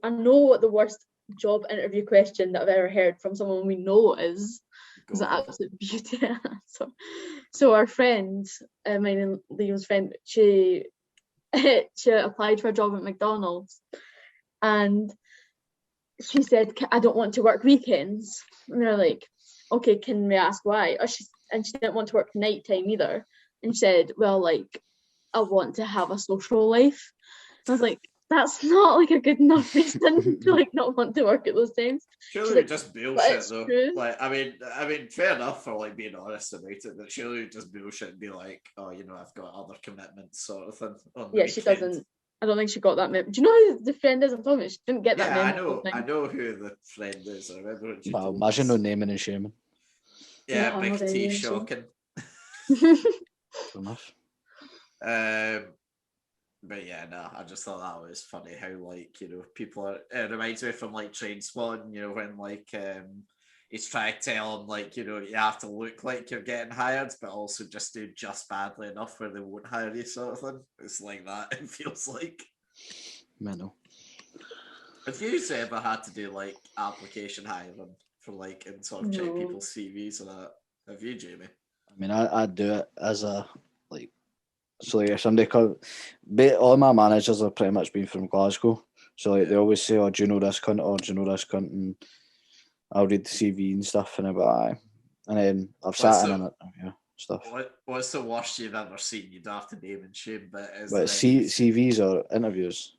S4: I know what the worst job interview question that I've ever heard from someone we know is. It's an absolute beauty. So our friend, mine and Liam's friend, she applied for a job at McDonald's, and she said, "I don't want to work weekends." And they're like, "Okay, can we ask why?" And she didn't want to work nighttime either. And she said, "Well, like, I want to have a social life." And I was like, that's not like a good enough reason to like not want to work at those times.
S2: Surely
S4: like,
S2: just bullshit though.
S4: True.
S2: Like, I mean, fair enough for like being honest about it, but surely just bullshit and be like, oh, you know, I've got other commitments, sort of thing.
S4: Yeah, she doesn't. I don't think she got that memo. Do you know who the friend is I'm talking about? She didn't get that memo.
S2: I know who the friend is. I remember what you
S3: Well,
S2: told
S3: imagine
S2: us.
S3: no naming and shaming.
S2: Yeah, big T shocking.
S3: Fair enough.
S2: But yeah, no, I just thought that was funny how, like, you know, people are. It reminds me from like Trainspotting, you know, when like he's trying to tell him, like, you know, you have to look like you're getting hired, but also just do just badly enough where they won't hire you, sort of thing. It's like that. It feels like.
S3: Mental.
S2: Have you ever had to do like application hiring for like and sort of check people's CVs and that? Have you, Jamie?
S3: I mean, I do it as a like. So like if somebody all my managers have pretty much been from Glasgow. So like they always say, "Oh, do you know this cunt?" Or "Do you know this cunt?" And I'll read the CV and stuff, and aye. And then I've sat in it, stuff.
S2: What's the worst you've ever seen? You don't have to name and shame, but
S3: CVs or interviews?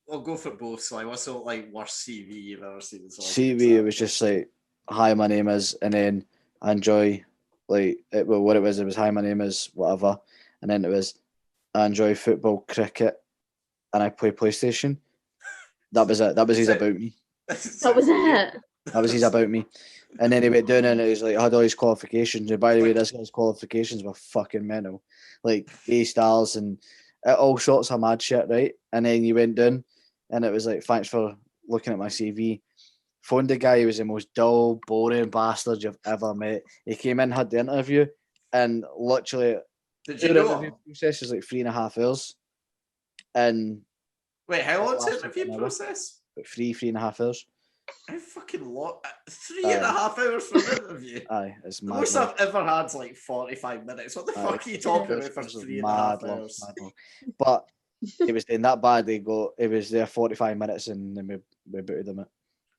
S2: Well, go for both. So like, what's the like worst CV you've ever seen? So, like,
S3: CV, it was just like, "Hi, my name is," and then I enjoy what it was, "Hi, my name is," whatever. And then it was, "I enjoy football, cricket, and I play PlayStation." That was it. That was his about me.
S4: That was it.
S3: That was his about me. And then he went down and it was like, I had all his qualifications. And by the way, this guy's qualifications were fucking mental. Like A-stars and all sorts of mad shit, right? And then you went down and it was like, "Thanks for looking at my CV." Phoned the guy who was the most dull, boring bastard you've ever met. He came in, had the interview, and literally...
S2: Did you know
S3: the process is like 3.5 hours. And
S2: wait, how long's the interview process?
S3: Like 3.5 hours.
S2: How fucking long? 3.5 hours for an interview.
S3: Aye, it's mad.
S2: The most I've ever had is like 45 minutes. What the fuck are you talking about for 3.5 hours?
S3: But it was in that bad. It was there 45 minutes and then we booted them.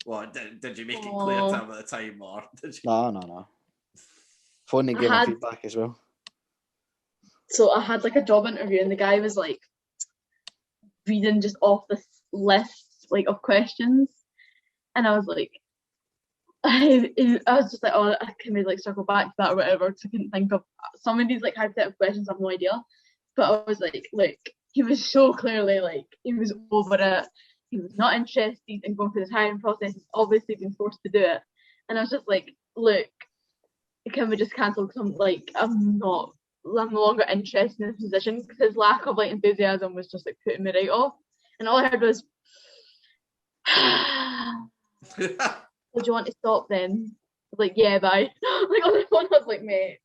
S2: Well, did you make it clear to him at the time, or did you?
S3: No. Phone and gave him feedback as well.
S4: So I had like a job interview and the guy was like reading just off this list like of questions, and I was like, I was just like, oh, I can maybe like circle back to that or whatever, because I couldn't think of some of these like hypothetical questions. I have no idea, but I was like, look, he was so clearly like he was over it. He was not interested in going through the hiring process. He's obviously been forced to do it, and I was just like, look, can we just cancel? Because I'm no longer interested in this position, because his lack of like enthusiasm was just like putting me right off. And all I heard was, "Would you want to stop then?" I was like, "Yeah, bye." Like on the phone, I was like, "Mate,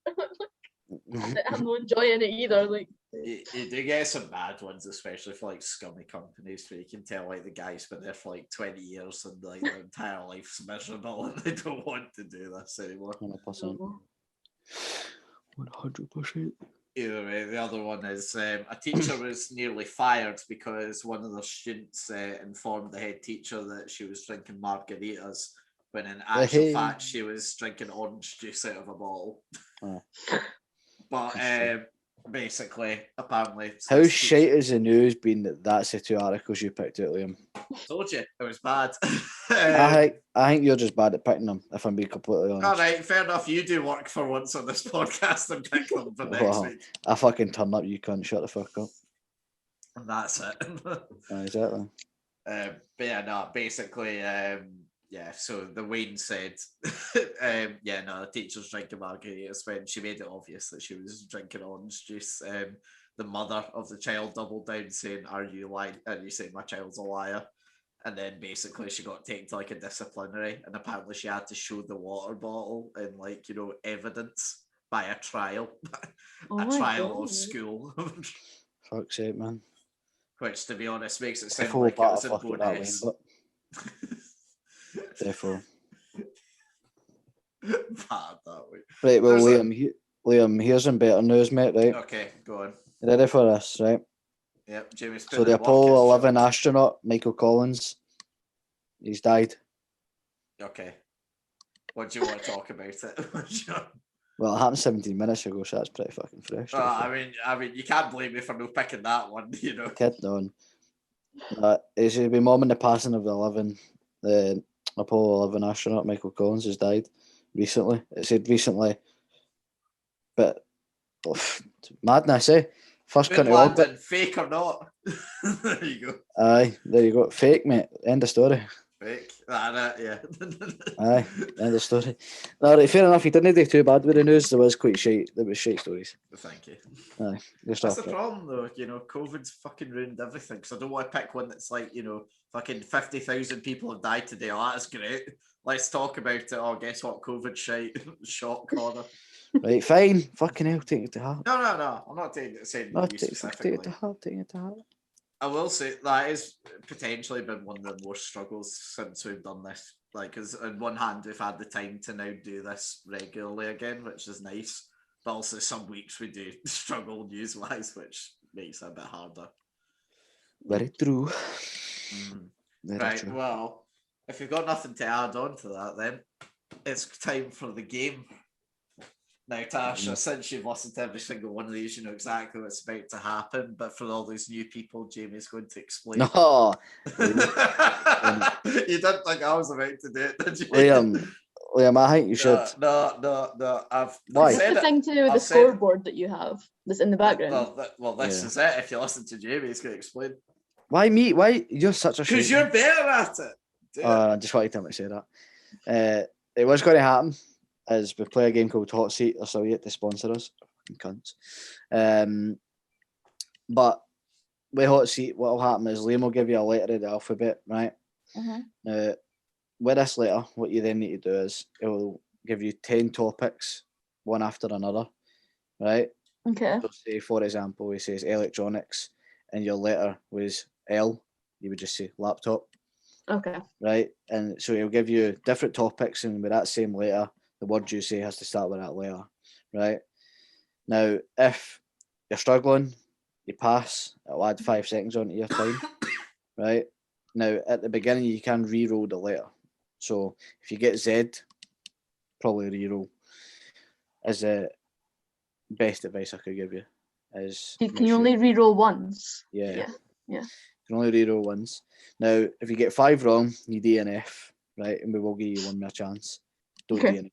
S4: I'm not enjoying it either." Like,
S2: you do get some bad ones, especially for like scummy companies, where you can tell like the guy's been there for like 20 years and like their entire life's miserable and they don't want to do this anymore.
S3: 100%. 100%.
S2: Either way, the other one is a teacher was nearly fired because one of their students informed the head teacher that she was drinking margaritas, when in actual fact she was drinking orange juice out of a bottle. Oh. But basically, apparently...
S3: How shite has the news been that that's the 2 articles you picked out, Liam?
S2: Told you, it was bad.
S3: I think you're just bad at picking them, if I'm being completely honest.
S2: Alright, fair enough. You do work for once on this podcast and pick them for next week.
S3: I fucking turn up, you can't shut the fuck up.
S2: And that's it.
S3: Exactly.
S2: But yeah, no, basically, yeah, so the Wayne said, yeah, no, the teacher's drinking margaritas when she made it obvious that she was drinking orange juice. The mother of the child doubled down saying, "Are you lying? Are you saying my child's a liar?" And then basically she got taken to like a disciplinary, and apparently she had to show the water bottle in like, you know, evidence by a trial,
S4: Oh
S2: a
S4: my
S2: trial
S4: God.
S2: of school,
S3: Fuck's sake, man.
S2: which to be honest makes it sound
S3: Defo
S2: like it
S3: batter
S2: was in
S3: fuck at that Wayne,
S2: Boness.
S3: but defo.
S2: Bad that way.
S3: Right, well,
S2: There's a-
S3: Liam, here's some better news, mate, right?
S2: Okay, go on.
S3: You ready for this, right?
S2: Yep, Jamie's
S3: So
S2: put
S3: the
S2: in work,
S3: Apollo
S2: it's
S3: 11
S2: job.
S3: astronaut, Michael Collins, he's died.
S2: Okay. What do you want to talk about it?
S3: Well, it happened 17 minutes ago, so that's pretty fucking fresh.
S2: I mean, you can't blame me for not picking that one, you know.
S3: Kidding on. It's been mourning the passing of the Apollo 11 astronaut, Michael Collins, has died recently. It said recently, but madness, eh? First
S2: Moon
S3: country orbit.
S2: landing, fake or not. There you go.
S3: Aye, there you go. Fake, mate. End of story.
S2: Fake. Yeah.
S3: Aye, end of story. No, right, fair enough. He didn't do too bad with the news. There was quite shite. There was shite stories.
S2: Thank you.
S3: Aye, just
S2: That's
S3: off
S2: the
S3: it.
S2: problem, though. You know, COVID's fucking ruined everything. Because I don't want to pick one that's like, you know, fucking 50,000 people have died today. Oh, that's great. Let's talk about it. Oh, guess what? COVID shite. Shock corner.
S3: Right, fine. Fucking hell, take it to heart.
S2: No. I'm not saying
S3: No,
S2: you
S3: take it
S2: specifically.
S3: to heart. Take it to heart.
S2: I will say that has potentially been one of the more struggles since we've done this. Like, because on one hand, we've had the time to now do this regularly again, which is nice. But also, some weeks we do struggle news-wise, which makes it a bit harder.
S3: Very true. Very
S2: Right,
S3: true.
S2: well, if you've got nothing to add on to that, then it's time for the game. Now, Tasha, since you've listened to every single one of these, you know exactly what's about to happen. But for all those new people, Jamie's going to explain.
S3: No,
S2: You didn't think I was about to do it, did you?
S3: Liam, I think you should.
S2: No.
S3: Why?
S4: Is
S2: said
S4: it the
S2: it.
S4: thing to do with
S2: I've
S4: the
S2: said-
S4: scoreboard that you have that's in the background?
S2: Well, this
S3: Yeah.
S2: is it. If you listen to Jamie, he's going to explain.
S3: Why me? Why you're such a shit?
S2: Because you're better at it. Do it.
S3: I just wanted to say that. It was going to happen as we play a game called Hot Seat. They're still yet to sponsor us. Fucking cunts. But with Hot Seat, what will happen is Liam will give you a letter of the alphabet, right? Now, with this letter, what you then need to do is it will give you 10 topics, one after another, right?
S4: Okay.
S3: So say, for example, he says electronics, and your letter was L, you would just say laptop.
S4: Okay.
S3: Right, and so he'll give you different topics, and with that same letter, the word you say has to start with that letter, right? Now, if you're struggling, you pass. It'll add 5 seconds onto your time, right? Now, at the beginning, you can re-roll the letter. So if you get Z, probably re-roll. Is the best advice I could give you. Is
S4: Can you only re-roll once?
S3: Yeah.
S4: Yeah.
S3: You can only re-roll once. Now, if you get 5 wrong, you DNF, right? And we will give you one more chance. Don't
S4: Okay.
S3: DNF,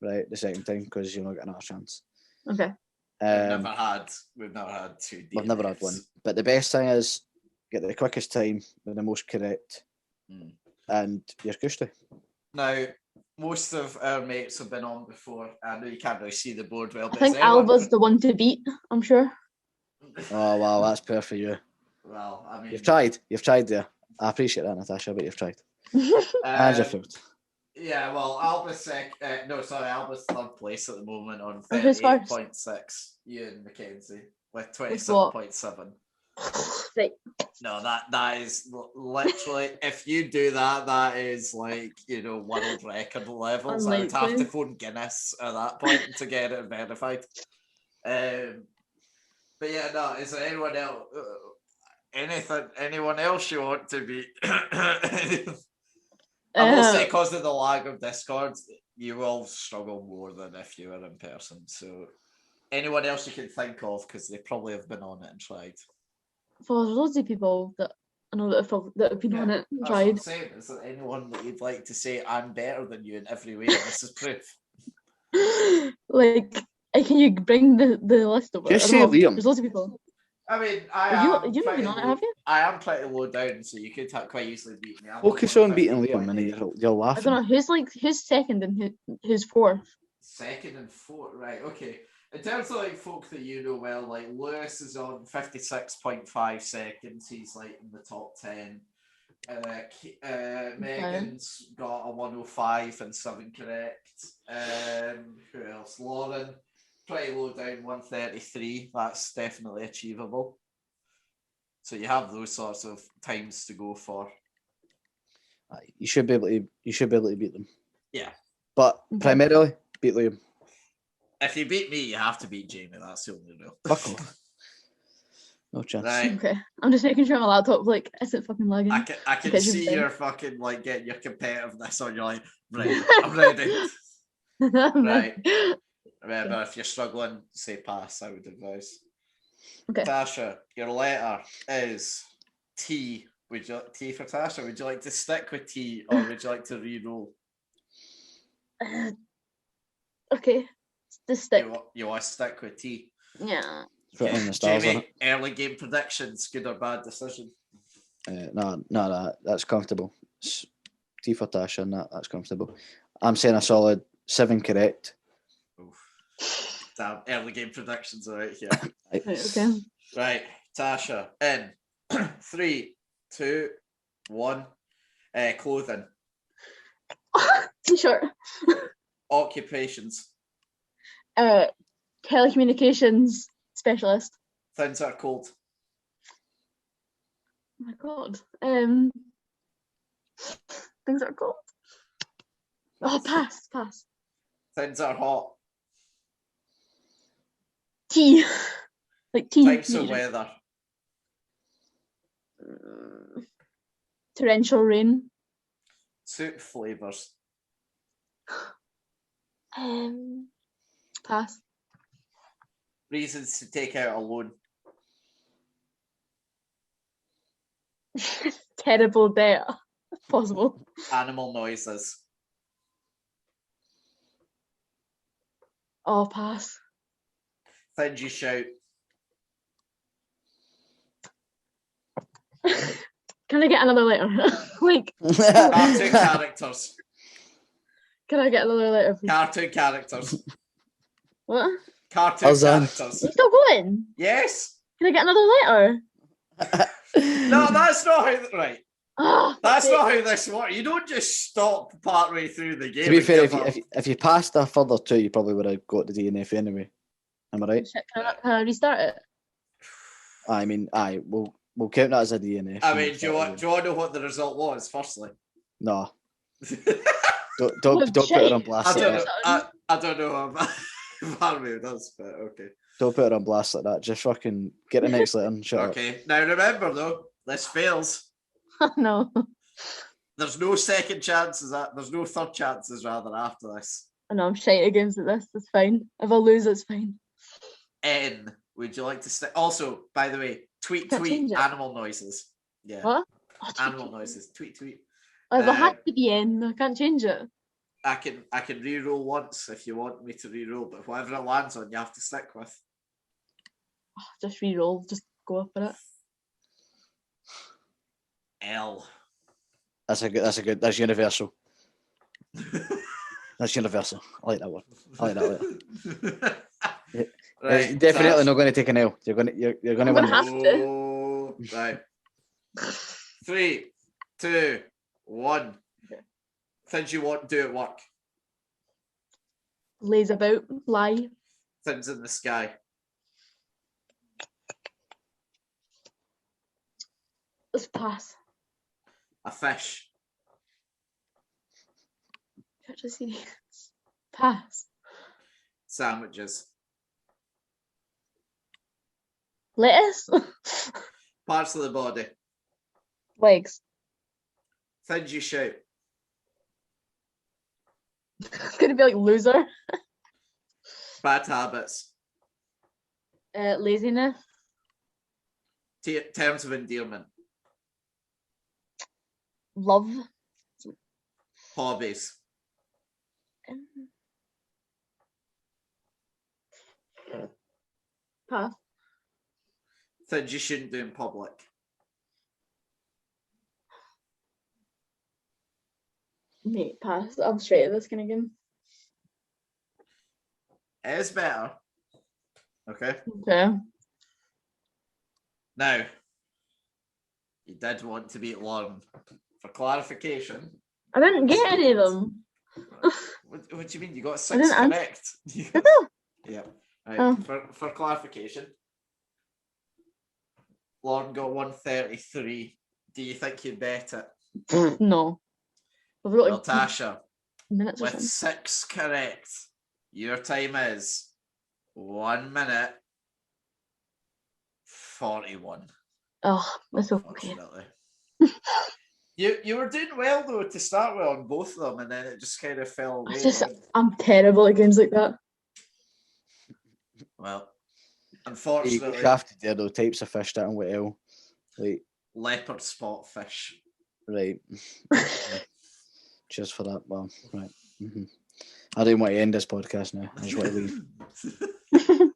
S3: right? The second time, because you'll not get another chance.
S4: Okay.
S2: We've never had 2
S3: We've never had one. But the best thing is get the quickest time with the most correct, and you're gusty.
S2: Now, most of our mates have been on before. I know you can't really see the board well,
S4: I
S2: but
S4: think
S2: is anyone...
S4: Alba's the one to beat, I'm sure.
S3: Oh, wow, that's perfect for you.
S2: Well, I mean...
S3: You've tried there. I appreciate that, Natasha, but you've tried. And you failed.
S2: Yeah, well, Alba's Alba's third place at the moment on
S4: Who's first?
S2: 38.6. Ian McKenzie with
S4: With what?
S2: 27.7.
S4: Right.
S2: No, that is literally, if you do that, that is like, you know, world record levels. I would have
S4: Unlikely.
S2: to phone Guinness at that point to get it verified. But yeah, no, is there anyone else? Anyone else you want to beat? I will say, because of the lag of Discord, you will struggle more than if you were in person. So, anyone else you can think of, because they probably have been on it and tried.
S4: Well, there's loads of people that I know that have been on it and
S2: That's what I'm
S4: tried.
S2: saying. Is there anyone that you'd like to say, I'm better than you in every way? This is proof.
S4: Like, can you bring the list over?
S3: Just
S4: I don't
S3: say
S4: know.
S3: Liam.
S4: There's loads of people.
S2: I mean,
S4: You've been on it, have you?
S2: I am pretty low down, so you could quite easily beat me. I'm
S3: Focus on beating Liam and you're
S4: I
S3: laughing.
S4: don't know who's second and who's fourth.
S2: Second and fourth, right? Okay. In terms of like folk that you know well, like Lewis is on 56.5 seconds. He's like in the top 10. Megan's got a 105 and 7 correct. Who else? Lauren, pretty low down, 133. That's definitely achievable. So you have those sorts of times to go for.
S3: You should be able to beat them.
S2: Yeah.
S3: But primarily beat Liam.
S2: If you beat me, you have to beat Jamie. That's the only rule.
S3: Fuck off. No chance.
S2: Right.
S4: Okay. I'm just making sure my laptop isn't fucking lagging.
S2: I can see your fucking like getting your competitiveness on. You're like, right, I'm ready. Right. Remember, if you're struggling, say pass. I would advise.
S4: Okay.
S2: Tasha, your letter is T. Would you T for Tasha? Would you like to stick with T or would you like to re-roll?
S4: Okay. Just stick.
S2: You want to stick with T?
S4: Yeah.
S3: Put on the stars on
S2: Jamie, early game predictions, good or bad decision?
S3: No, that's comfortable. It's T for Tasha and that's comfortable. I'm saying a solid 7 correct.
S2: Oof. Damn, early game predictions are right here.
S4: Right, okay.
S2: Right, Tasha, in 3, 2, 1. Clothing.
S4: T-shirt.
S2: Occupations.
S4: Telecommunications specialist.
S2: Things that are cold.
S4: Oh my god. Things are cold. Oh, pass.
S2: Things that are hot.
S4: Tea. Like tea.
S2: Types of weather.
S4: Torrential rain.
S2: Soup flavours.
S4: Pass.
S2: Reasons to take out a loan.
S4: Terrible debt. Possible.
S2: Animal noises.
S4: Oh, pass.
S2: Things you shout.
S4: Can I get another letter?
S2: Cartoon characters.
S4: Can I get another letter, please?
S2: Cartoon characters.
S4: What?
S2: Cartoon
S3: Allan.
S2: characters.
S4: You still going?
S2: Yes.
S4: Can I get another letter?
S2: No, that's not how. Right.
S4: Oh,
S2: That's not how this works. You don't just stop partway through the game.
S3: To be
S2: and
S3: fair,
S2: give up.
S3: if you passed a further 2, you probably would have got the DNF anyway. Am I right?
S4: Shit, can I restart it?
S3: I mean, we'll count that as a DNF.
S2: I mean, do you want to know what the result was? Firstly,
S3: No. Don't put her on blast.
S2: I don't know. Part of me does, but okay.
S3: Don't put her on blast like that. Just fucking get the next letter and shut up.
S2: Okay. Now remember though, this fails.
S4: No.
S2: There's no second chances. There's no third chances rather after this.
S4: I know I'm shite against this. It's fine. If I lose, it's fine.
S2: N. Would you like to stay? Also, by the way, tweet animal noises. Yeah.
S4: What?
S2: Animal noises. Tweet.
S4: If I had to be in, I can't change it.
S2: I can re-roll once if you want me to re-roll, but whatever it lands on, you have to stick with.
S4: Just re-roll. Just go up for it.
S2: L.
S3: That's universal. That's universal. I like that one. I like that one.
S2: Right,
S3: definitely not going to take an L. You're going to win.
S4: Have to.
S2: Right. 3, 2, 1.
S4: Okay.
S2: Things you want to do at work.
S4: Lays about. Lie.
S2: Things in the sky.
S4: Let's pass.
S2: A fish.
S4: Pass.
S2: Sandwiches.
S4: Lettuce.
S2: Parts of the body.
S4: Legs.
S2: Things you shout.
S4: Could it be like loser?
S2: Bad habits.
S4: Laziness.
S2: Terms of endearment.
S4: Love.
S2: Hobbies.
S4: Pass.
S2: things you shouldn't do in public?
S4: Mate, pass. I'm straight at this kind of game.
S2: It is better. Okay.
S4: Okay.
S2: Now, you did want to beat Lauren. For clarification,
S4: I didn't get any of them.
S2: what do you mean? You got
S4: I
S2: 6
S4: didn't
S2: correct.
S4: Did I?
S2: Yeah. Right.
S4: Oh.
S2: For clarification, Lauren got 133. Do you think you bet it?
S4: No. We've got
S2: Well,
S4: like
S2: Tasha,
S4: minutes or
S2: with
S4: something.
S2: 6 correct, your time is 1 minute 41.
S4: Oh, it's okay.
S2: Unfortunately. You were doing well though to start with on both of them, and then it just kind of fell away.
S4: I'm terrible at games like that.
S2: Well,
S3: You
S2: unfortunately,
S3: crafted there though, types of fish that and what else. Like,
S2: leopard spot fish.
S3: right. Cheers for that. Well, right. I don't want to end this podcast now. I just want to leave.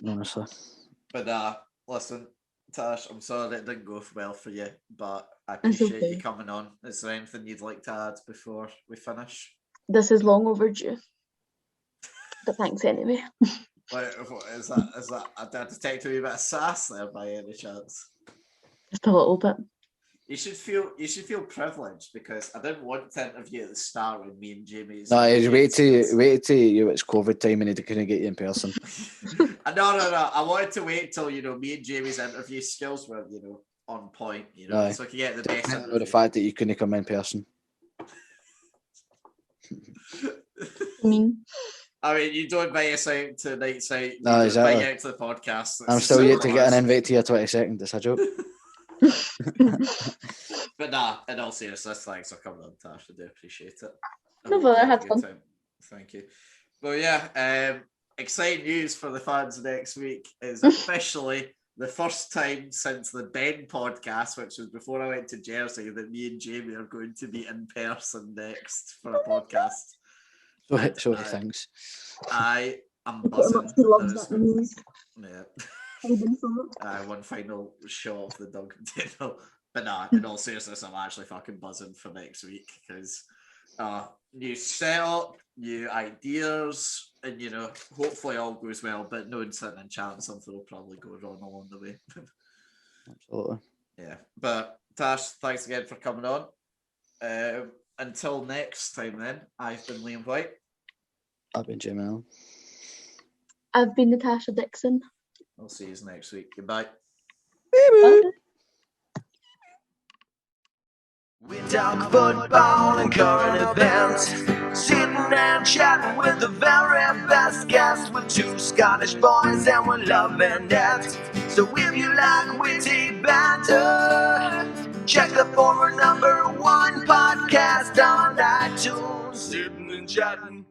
S3: Honestly.
S2: But listen, Tash, I'm sorry it didn't go well for you, but I
S4: It's
S2: appreciate
S4: okay.
S2: you coming on. Is there anything you'd like to add before we finish?
S4: This is long overdue. But thanks anyway.
S2: What is that? Is that I detect a wee bit of sass there by any chance?
S4: Just a little bit.
S2: You should feel privileged because I didn't want to interview at the start when me and Jamie's.
S3: No, wait till you it's COVID time and he couldn't get you in person.
S2: No. I wanted to wait till me and Jamie's interview skills were on point.
S3: Aye.
S2: So I could get the best.
S3: I know the fact that you couldn't come in person.
S2: I mean, you don't invite us out to night site.
S3: No,
S2: you
S3: exactly.
S2: invite you out to the podcast.
S3: I'm still yet to get an invite to your 22nd. That's a joke.
S2: But nah, in all seriousness, thanks for coming on, Tash. I do appreciate it.
S4: No bother, I had fun.
S2: Thank you. Well, yeah, exciting news for the fans next week is officially the first time since the Ben podcast, which was before I went to Jersey, that me and Jamie are going to be in person next for a podcast.
S3: So thanks.
S2: I am
S4: Look at how
S2: buzzing.
S4: much he loves that news.
S2: Yeah. One final shot of the dog dinner. But nah, in all seriousness, I'm actually fucking buzzing for next week because new setup, new ideas, and hopefully all goes well. But no one sitting and chatting, something will probably go wrong along the way.
S3: Absolutely.
S2: Yeah. But Tash, thanks again for coming on. Until next time, then, I've been Liam Whyte.
S3: I've been Thayjamieallan.
S4: I've been Natasha Dickson.
S2: I'll see you next week. Goodbye.
S4: Bye.
S1: We talk football and current events, sitting and chatting with the very best guests, with 2 Scottish boys and we're loving it. So if you like witty banter, check the former #1 podcast on iTunes. Sitting and chatting.